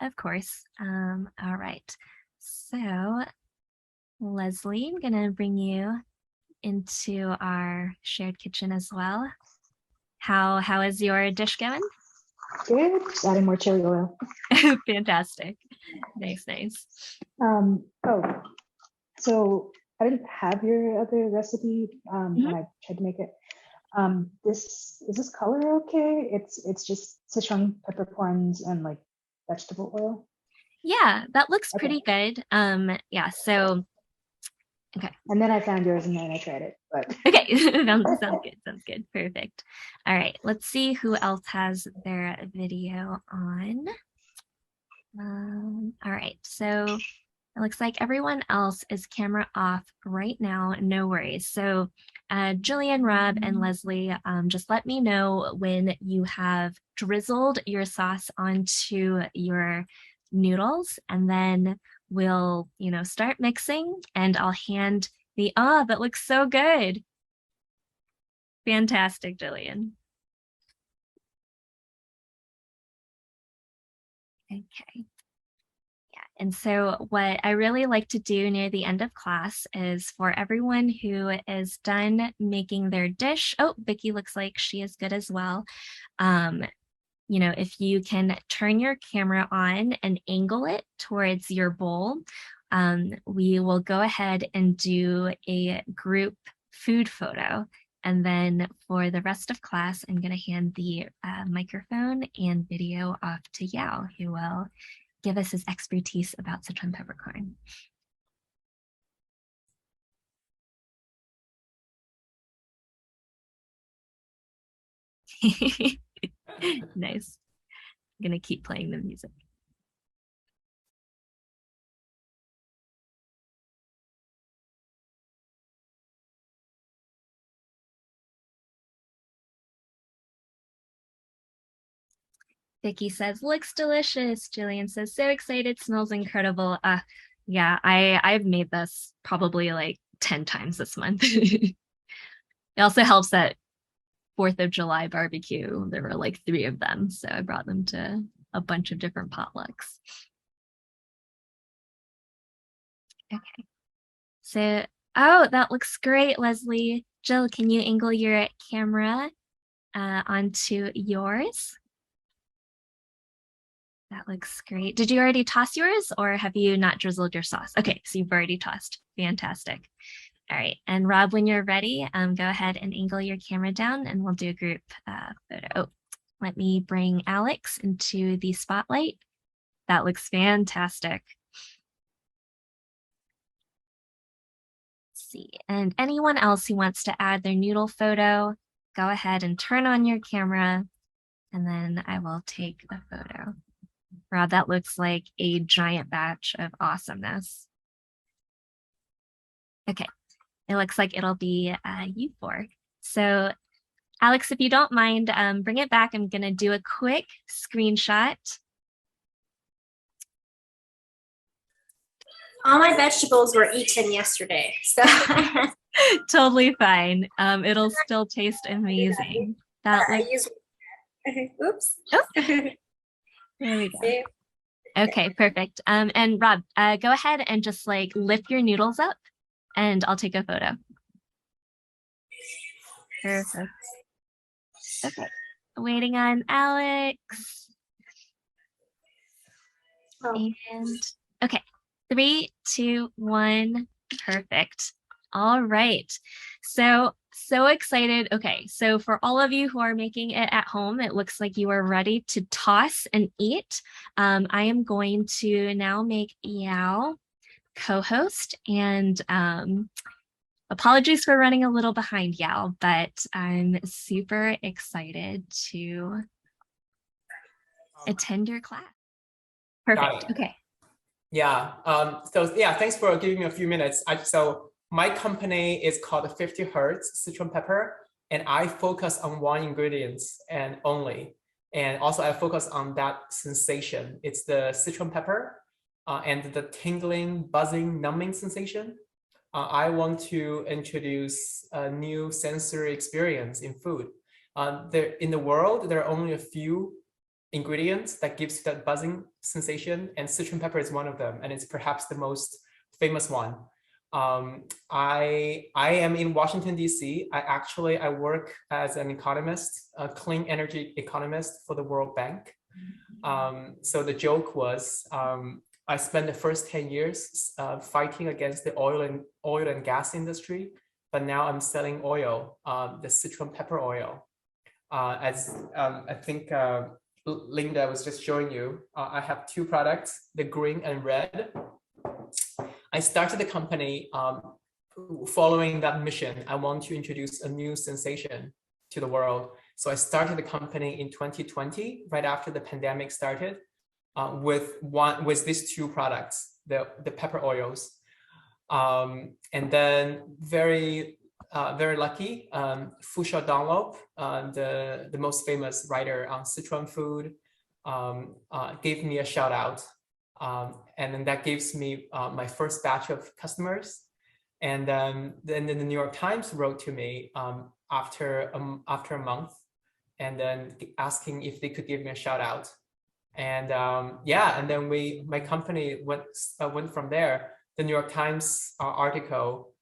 Of course. All right. So Leslie, I'm gonna bring you into our shared kitchen as well. How is your dish going? Good. Just adding more chili oil. Fantastic. Nice. Oh, so I didn't have your other recipe when I tried to make it. Is this color okay? It's just Sichuan peppercorns and like vegetable oil. Yeah, that looks pretty good. Yeah, so okay. And then I found yours and then I tried it. But okay, sounds good. Perfect. All right, let's see who else has their video on. All right, so it looks like everyone else is camera off right now. No worries. So Jillian, Rob, and Leslie, just let me know when you have drizzled your sauce onto your noodles, and then we'll, start mixing, and I'll hand the, that looks so good. Fantastic, Jillian. Okay. And so what I really like to do near the end of class is for everyone who is done making their dish. Oh, Vicky looks like she is good as well. If you can turn your camera on and angle it towards your bowl, we will go ahead and do a group food photo. And then for the rest of class, I'm going to hand the microphone and video off to Yao, who will give us his expertise about Sichuan peppercorn. Nice. I'm gonna keep playing the music. Vicky says, looks delicious. Jillian says, so excited, smells incredible. Yeah, I've made this probably like 10 times this month. It also helps that 4th of July barbecue, there were like 3 of them. So I brought them to a bunch of different potlucks. Okay. So, oh, that looks great, Leslie. Jill, can you angle your camera onto yours? That looks great. Did you already toss yours, or have you not drizzled your sauce? Okay, so you've already tossed. Fantastic. All right, and Rob, when you're ready, go ahead and angle your camera down and we'll do a group photo. Oh, let me bring Alex into the spotlight. That looks fantastic. Let's see, and anyone else who wants to add their noodle photo, go ahead and turn on your camera, and then I will take the photo. Rob, that looks like a giant batch of awesomeness. Okay, it looks like it'll be you 4. So Alex, if you don't mind, bring it back. I'm gonna do a quick screenshot. All my vegetables were eaten yesterday, so Totally fine. It'll still taste amazing. That I looks, use. Oops. oh, there we go. See? Okay, perfect. And Rob, go ahead and just like lift your noodles up and I'll take a photo. Perfect. Okay, waiting on Alex. Oh. And okay, 3, 2, 1, perfect. All right. So excited. Okay, so for all of you who are making it at home, it looks like you are ready to toss and eat. I am going to now make Yao co-host, and apologies for running a little behind, Yao, but I'm super excited to attend your class. Perfect. Okay. Yeah. So yeah, thanks for giving me a few minutes. So my company is called 50 Hertz Sichuan Pepper, and I focus on one ingredient and only. And also I focus on that sensation. It's the Sichuan pepper and the tingling, buzzing, numbing sensation. I want to introduce a new sensory experience in food. In the world, there are only a few ingredients that gives you that buzzing sensation, and Sichuan pepper is one of them, and it's perhaps the most famous one. I am in Washington, D.C. I work as an economist, a clean energy economist for the World Bank. So the joke was, I spent the first 10 years fighting against the oil and gas industry, but now I'm selling oil, the Sichuan Pepper Oil. As I think Linda was just showing you, I have two products, the green and red. I started the company following that mission. I want to introduce a new sensation to the world. So I started the company in 2020, right after the pandemic started, with these two products, the pepper oils. And then very lucky, Fu Shao Dunlop, the most famous writer on Sichuan food, gave me a shout out. And then that gives me my first batch of customers. And then the New York Times wrote to me after a month, and then asking if they could give me a shout out. And yeah, and then my company went from there. The New York Times article,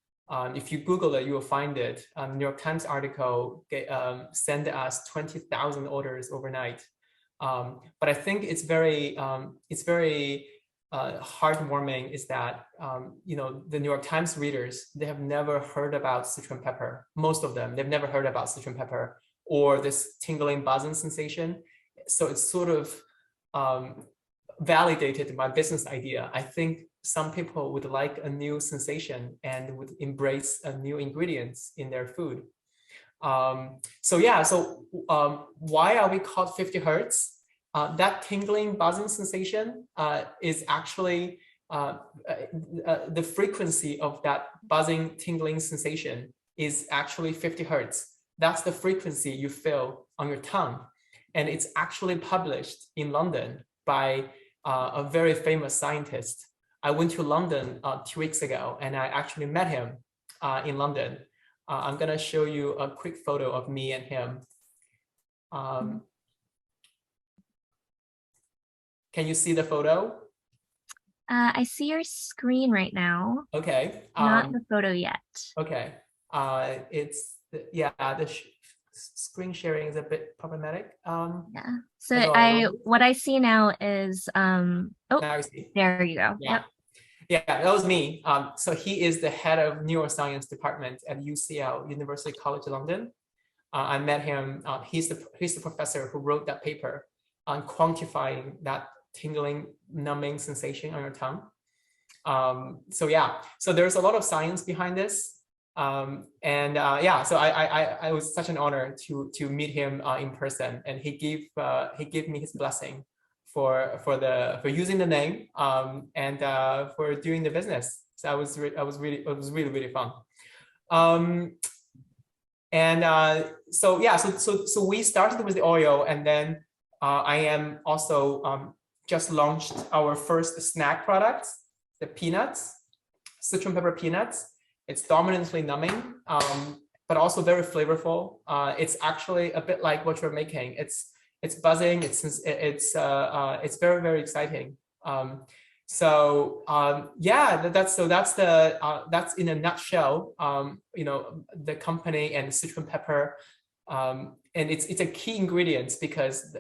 if you Google it, you will find it. New York Times article sent us 20,000 orders overnight. But I think it's very heartwarming is that the New York Times readers, they have never heard about Sichuan pepper. Most of them, they've never heard about Sichuan pepper or this tingling buzzing sensation. So it's sort of validated my business idea. I think some people would like a new sensation and would embrace a new ingredients in their food. So yeah, why are we called 50 Hertz? That tingling buzzing sensation is actually the frequency of that buzzing tingling sensation is actually 50 Hertz. That's the frequency you feel on your tongue. And it's actually published in London by a very famous scientist. I went to London 2 weeks ago, and I actually met him in London. I'm gonna show you a quick photo of me and him. Can you see the photo? I see your screen right now. Okay. Not the photo yet. Okay. The screen sharing is a bit problematic. Yeah. So what I see now is now you see. There you go. Yeah. Yep. Yeah, that was me. So he is the head of neuroscience department at UCL, University College London. I met him. He's the professor who wrote that paper on quantifying that tingling, numbing sensation on your tongue. So yeah, so there's a lot of science behind this. So I was such an honor to meet him in person, and he gave me his blessing for using the name and for doing the business. So it was really fun. So we started with the oil, and then I am also just launched our first snack products. the peanuts, Sichuan pepper peanuts. It's dominantly numbing, but also very flavorful. It's actually a bit like what you're making. It's buzzing. It's very, very exciting. Yeah, that's in a nutshell. The company and Sichuan pepper, and it's a key ingredient because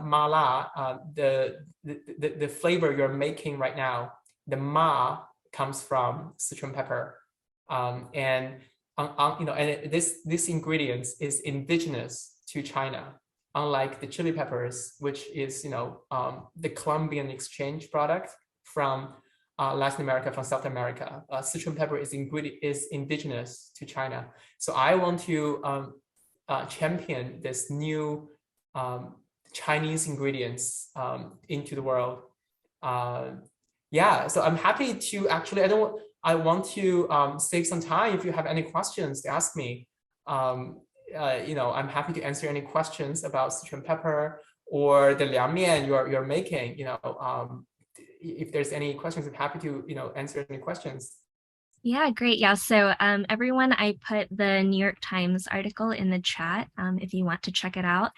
mala, the flavor you're making right now, the ma comes from Sichuan pepper, and this ingredient is indigenous to China, unlike the chili peppers, which is the Colombian exchange product from Latin America, from South America. Sichuan pepper is indigenous to China. So I want to champion this new Chinese ingredients into the world. Yeah, so I'm happy to actually, I want to save some time if you have any questions to ask me. I'm happy to answer any questions about Sichuan pepper or the liang mian you're making. If there's any questions, I'm happy to answer any questions. Yeah, great. Yeah, so everyone, I put the New York Times article in the chat if you want to check it out.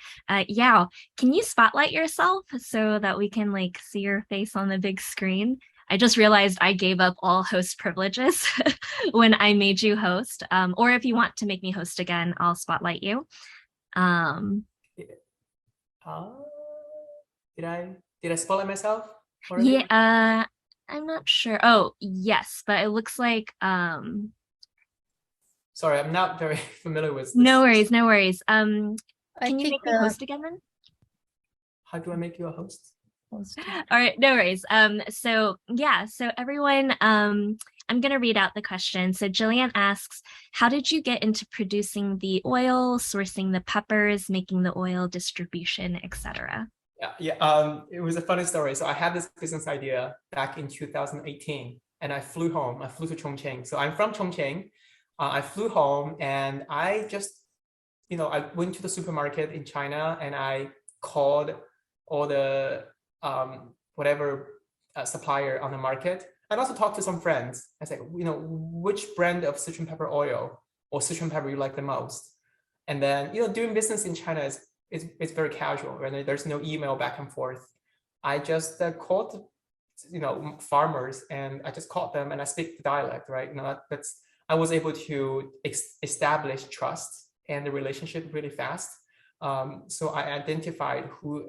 Yao, can you spotlight yourself so that we can see your face on the big screen? I just realized I gave up all host privileges when I made you host. Or if you want to make me host again, I'll spotlight you. Did I spotlight myself already? Yeah, I'm not sure. Oh, yes, but it looks like Sorry, I'm not very familiar with this. No worries, no worries. Can you think, make me host again then? How do I make you a host? All right, no worries. So everyone, I'm gonna read out the question. So Jillian asks, how did you get into producing the oil, sourcing the peppers, making the oil, distribution, etc.? Yeah. It was a funny story. So I had this business idea back in 2018, and I flew home. I flew to Chongqing. So I'm from Chongqing. I flew home, and I just, I went to the supermarket in China, and I called all the whatever supplier on the market, and also talked to some friends. I said, which brand of Sichuan pepper oil or Sichuan pepper you like the most? And then, doing business in China it's very casual, right? There's no email back and forth. I just called, farmers, and I just called them, and I speak the dialect, right? I was able to establish trust and the relationship really fast. So I identified who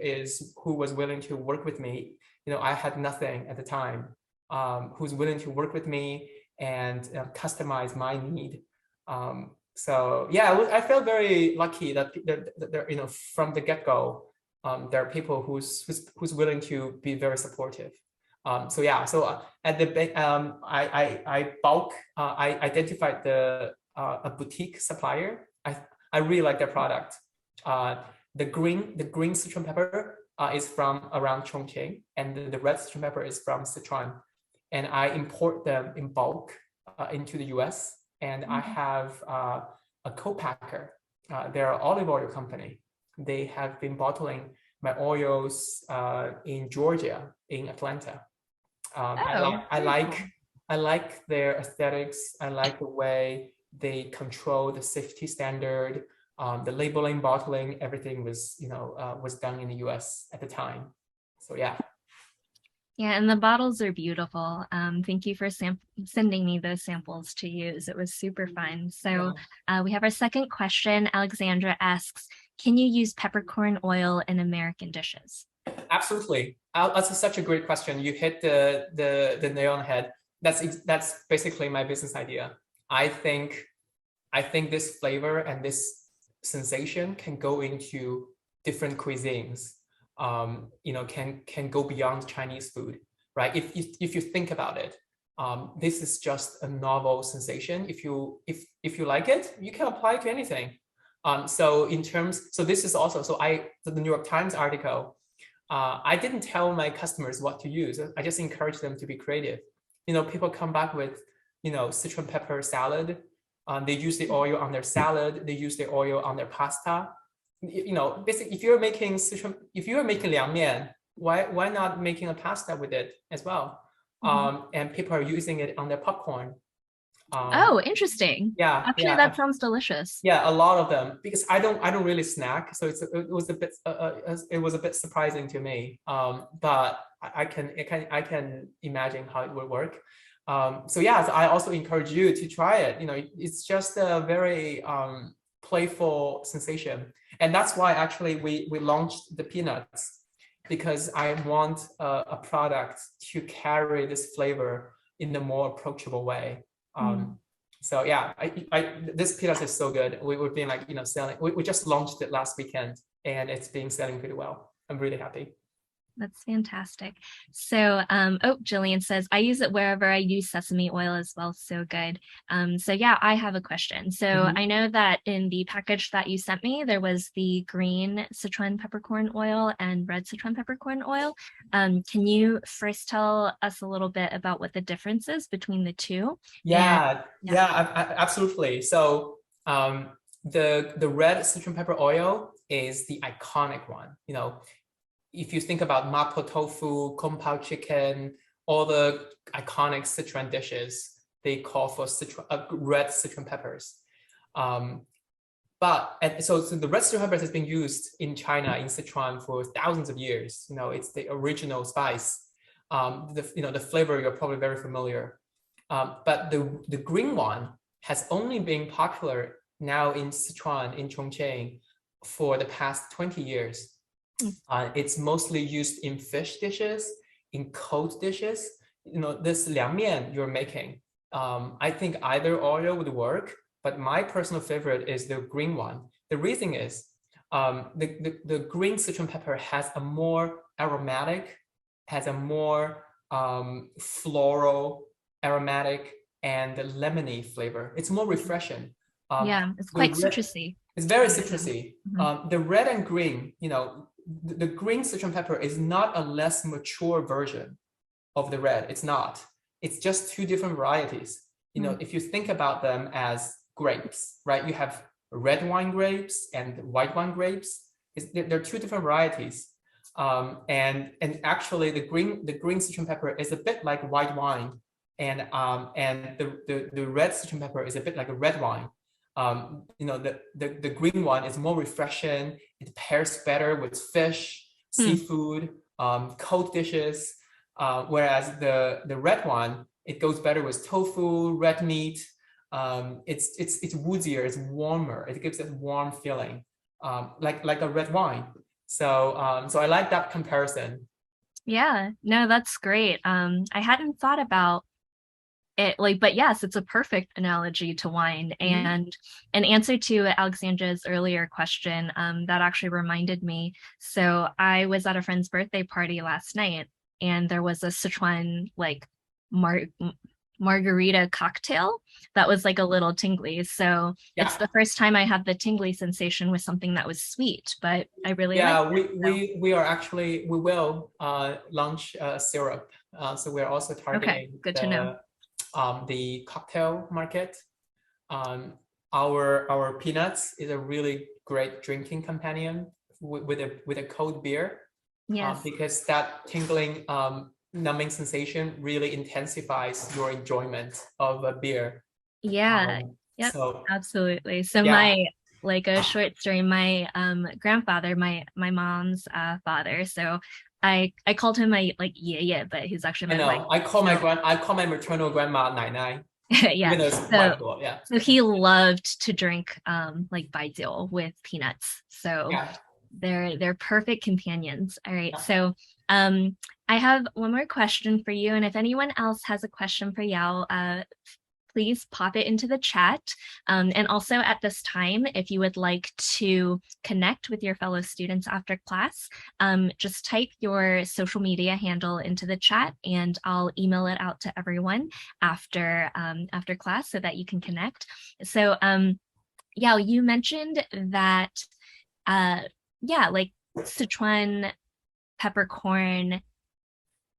was willing to work with me. I had nothing at the time. Who's willing to work with me and customize my need. So yeah, I felt very lucky that there, from the get-go, there are people who's willing to be very supportive. So yeah, so at the I identified a boutique supplier. I really like their product. The green Sichuan pepper is from around Chongqing, and the red Sichuan pepper is from Sichuan, and I import them in bulk into the US. And I have a co-packer. They're an olive oil company. They have been bottling my oils in Georgia, in Atlanta. I like their aesthetics. I like the way they control the safety standard, the labeling, bottling, everything was done in the US at the time. So yeah. Yeah, and the bottles are beautiful. Thank you for sending me those samples to use. It was super fun. So we have our second question. Alexandra asks, can you use peppercorn oil in American dishes? Absolutely. That's such a great question. You hit the nail on the head. That's basically my business idea. I think this flavor and this sensation can go into different cuisines. Can go beyond Chinese food, right? If you think about it, this is just a novel sensation. If you like it, you can apply it to anything. So this is also, the New York Times article, I didn't tell my customers what to use. I just encourage them to be creative. People come back with, Sichuan pepper salad. They use the oil on their salad. They use the oil on their pasta. Basically, if you're making liang mian, why not making a pasta with it as well? and people are using it on their popcorn. Oh, interesting. Yeah, Actually, yeah, that sounds delicious. yeah, a lot of them, because I don't really snack, so it was a bit surprising to me. But I can imagine how it would work. So yeah, so I also encourage you to try it. You know, it's just a very playful sensation, and that's why actually we launched the peanuts, because I want a product to carry this flavor in a more approachable way. So yeah, this peanuts is so good. We've been like, selling. We just launched it last weekend, and it's been selling pretty well. I'm really happy. That's fantastic. So, Jillian says, I use it wherever I use sesame oil as well. So good. So yeah, I have a question. So I know that in the package that you sent me, there was the green Sichuan peppercorn oil and red Sichuan peppercorn oil. Can you first tell us a little bit about what the difference is between the two? Yeah, absolutely. So the red Sichuan pepper oil is the iconic one. If you think about mapo tofu, kung pao chicken, all the iconic Sichuan dishes, they call for red Sichuan peppers. So the red Sichuan peppers has been used in China, in Sichuan, for thousands of years. It's the original spice. The flavor, you're probably very familiar. But the green one has only been popular now in Sichuan, in Chongqing, for the past 20 years. It's mostly used in fish dishes, in cold dishes. This liang mian you're making, I think either oil would work, but my personal favorite is the green one. The reason is the green Sichuan pepper has a more aromatic, has a more floral, aromatic, and lemony flavor. It's more refreshing. Yeah, it's quite citrusy. It's very citrusy. The red and green, the green Sichuan pepper is not a less mature version of the red. It's not. It's just two different varieties. If you think about them as grapes, right? You have red wine grapes and white wine grapes. They're two different varieties. And actually, the green Sichuan pepper is a bit like white wine, and the red Sichuan pepper is a bit like a red wine. The green one is more refreshing. It pairs better with fish, seafood, cold dishes. Whereas the red one, it goes better with tofu, red meat. It's woodier, it's warmer. It gives it warm feeling, like a red wine. So I like that comparison. Yeah, no, that's great. I hadn't thought about it, but yes, it's a perfect analogy to wine. And in answer to Alexandra's earlier question, that actually reminded me. So I was at a friend's birthday party last night, and there was a Sichuan margarita cocktail that was like a little tingly. So it's the first time I had the tingly sensation with something that was sweet, but I really like it. We will launch a syrup. So we're also targeting good to know. The cocktail market. Our peanuts is a really great drinking companion with a cold beer. Yes. Because that tingling, numbing sensation really intensifies your enjoyment of a beer. Yeah. Yep. So, absolutely. So a short story. My grandfather, my mom's father. So I called him my yeah, but he's actually my wife. I call my maternal grandma Nai Nai. Yeah. So he loved to drink baijiu with peanuts. So they're perfect companions. All right. So I have one more question for you, and if anyone else has a question for Yao, please pop it into the chat. And also at this time, if you would like to connect with your fellow students after class, just type your social media handle into the chat, and I'll email it out to everyone after class so that you can connect. So Yao, you mentioned that Sichuan peppercorn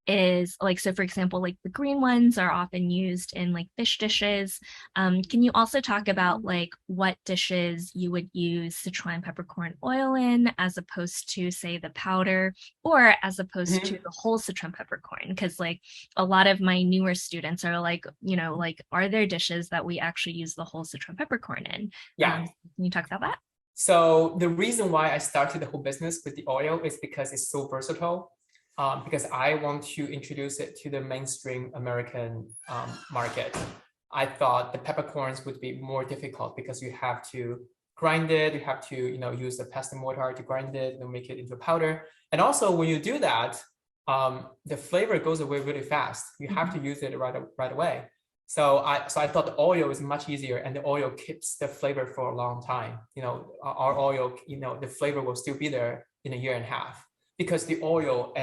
is like, so for example, like the green ones are often used in like fish dishes. Can you also talk about like what dishes you would use Sichuan peppercorn oil in as opposed to say the powder, or as opposed to the whole Sichuan peppercorn? Because like a lot of my newer students are like, you know, like, are there dishes that we actually use the whole Sichuan peppercorn in? Yeah. Can you talk about that? So the reason why I started the whole business with the oil is because it's so versatile. Because I want to introduce it to the mainstream American market. I thought the peppercorns would be more difficult because you have to grind it, you have to use the pestle mortar to grind it and make it into a powder. And also when you do that, the flavor goes away really fast. You have to use it right away. So I thought the oil is much easier, and the oil keeps the flavor for a long time. Our oil, the flavor will still be there in a year and a half, because the oil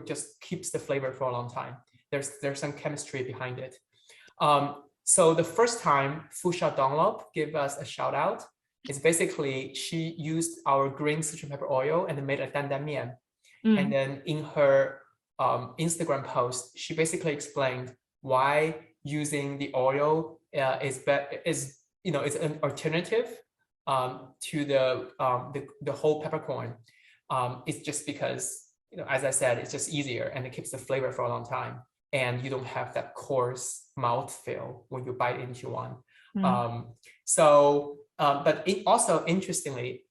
just keeps the flavor for a long time. There's some chemistry behind it. So the first time Fusha Donglop gave us a shout out is basically she used our green Sichuan pepper oil and made a dandan mian. And then in her Instagram post, she basically explained why using the oil is an alternative to the whole peppercorn. It's just because, as I said, it's just easier and it keeps the flavor for a long time, and you don't have that coarse mouthfeel when you bite into one. But also interestingly,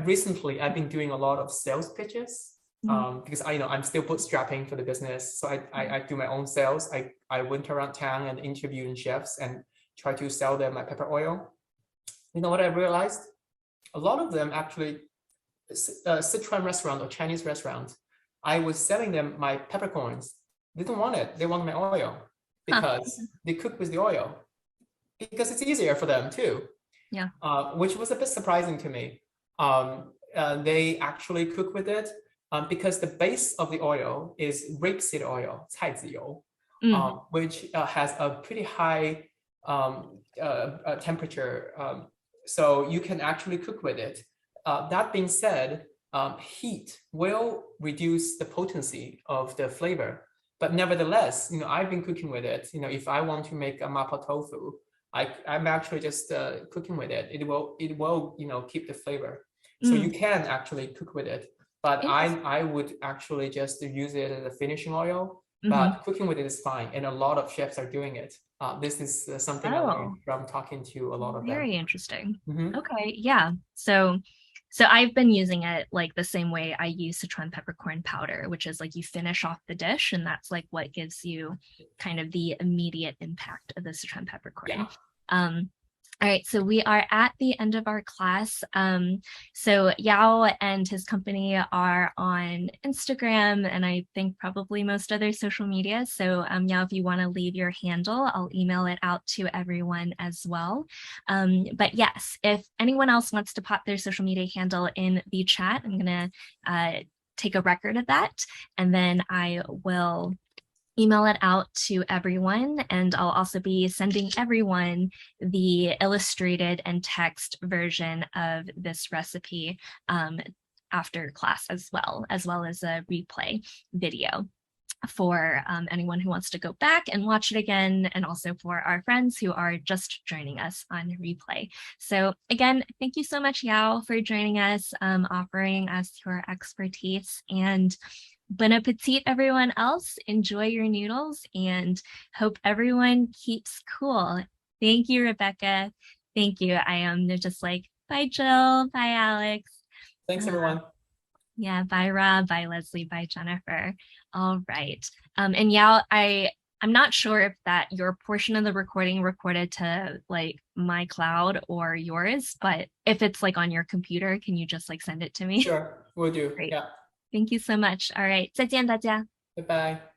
recently I've been doing a lot of sales pitches because I'm still bootstrapping for the business. So I do my own sales. I went around town and interviewed chefs and try to sell them my pepper oil. You know what I realized? A lot of them actually, Sichuan restaurant or Chinese restaurant, I was selling them my peppercorns. They don't want it. They want my oil because they cook with the oil, because it's easier for them too. Yeah. Which was a bit surprising to me. They actually cook with it because the base of the oil is rapeseed oil, 菜籽油, which has a pretty high temperature. So you can actually cook with it. That being said, heat will reduce the potency of the flavor. But nevertheless, I've been cooking with it. If I want to make a mapo tofu, I'm actually just cooking with it. It will keep the flavor. So you can actually cook with it. But I would actually just use it as a finishing oil. But cooking with it is fine, and a lot of chefs are doing it. This is something I learned from talking to a lot of them. Very interesting. Okay, yeah. So I've been using it like the same way I use Sichuan peppercorn powder, which is like you finish off the dish, and that's like what gives you kind of the immediate impact of the Sichuan peppercorn. Yeah. All right, so we are at the end of our class. So Yao and his company are on Instagram, and I think probably most other social media. So Yao, if you want to leave your handle, I'll email it out to everyone as well. But yes, if anyone else wants to pop their social media handle in the chat, I'm gonna take a record of that, and then I will email it out to everyone, and I'll also be sending everyone the illustrated and text version of this recipe after class as well as a replay video for anyone who wants to go back and watch it again, and also for our friends who are just joining us on replay. So again, thank you so much, Yao, for joining us, offering us your expertise, and bon appetit, everyone else. Enjoy your noodles, and hope everyone keeps cool. Thank you, Rebecca. Thank you. I am just like, bye, Jill. Bye, Alex. Thanks, everyone. Yeah, bye, Rob. Bye, Leslie. Bye, Jennifer. All right. And Yao, I'm not sure if that your portion of the recording recorded to like my cloud or yours, but if it's like on your computer, can you just like send it to me? Sure, will do. Great. Yeah. Thank you so much. All right. 再见大家。 Goodbye.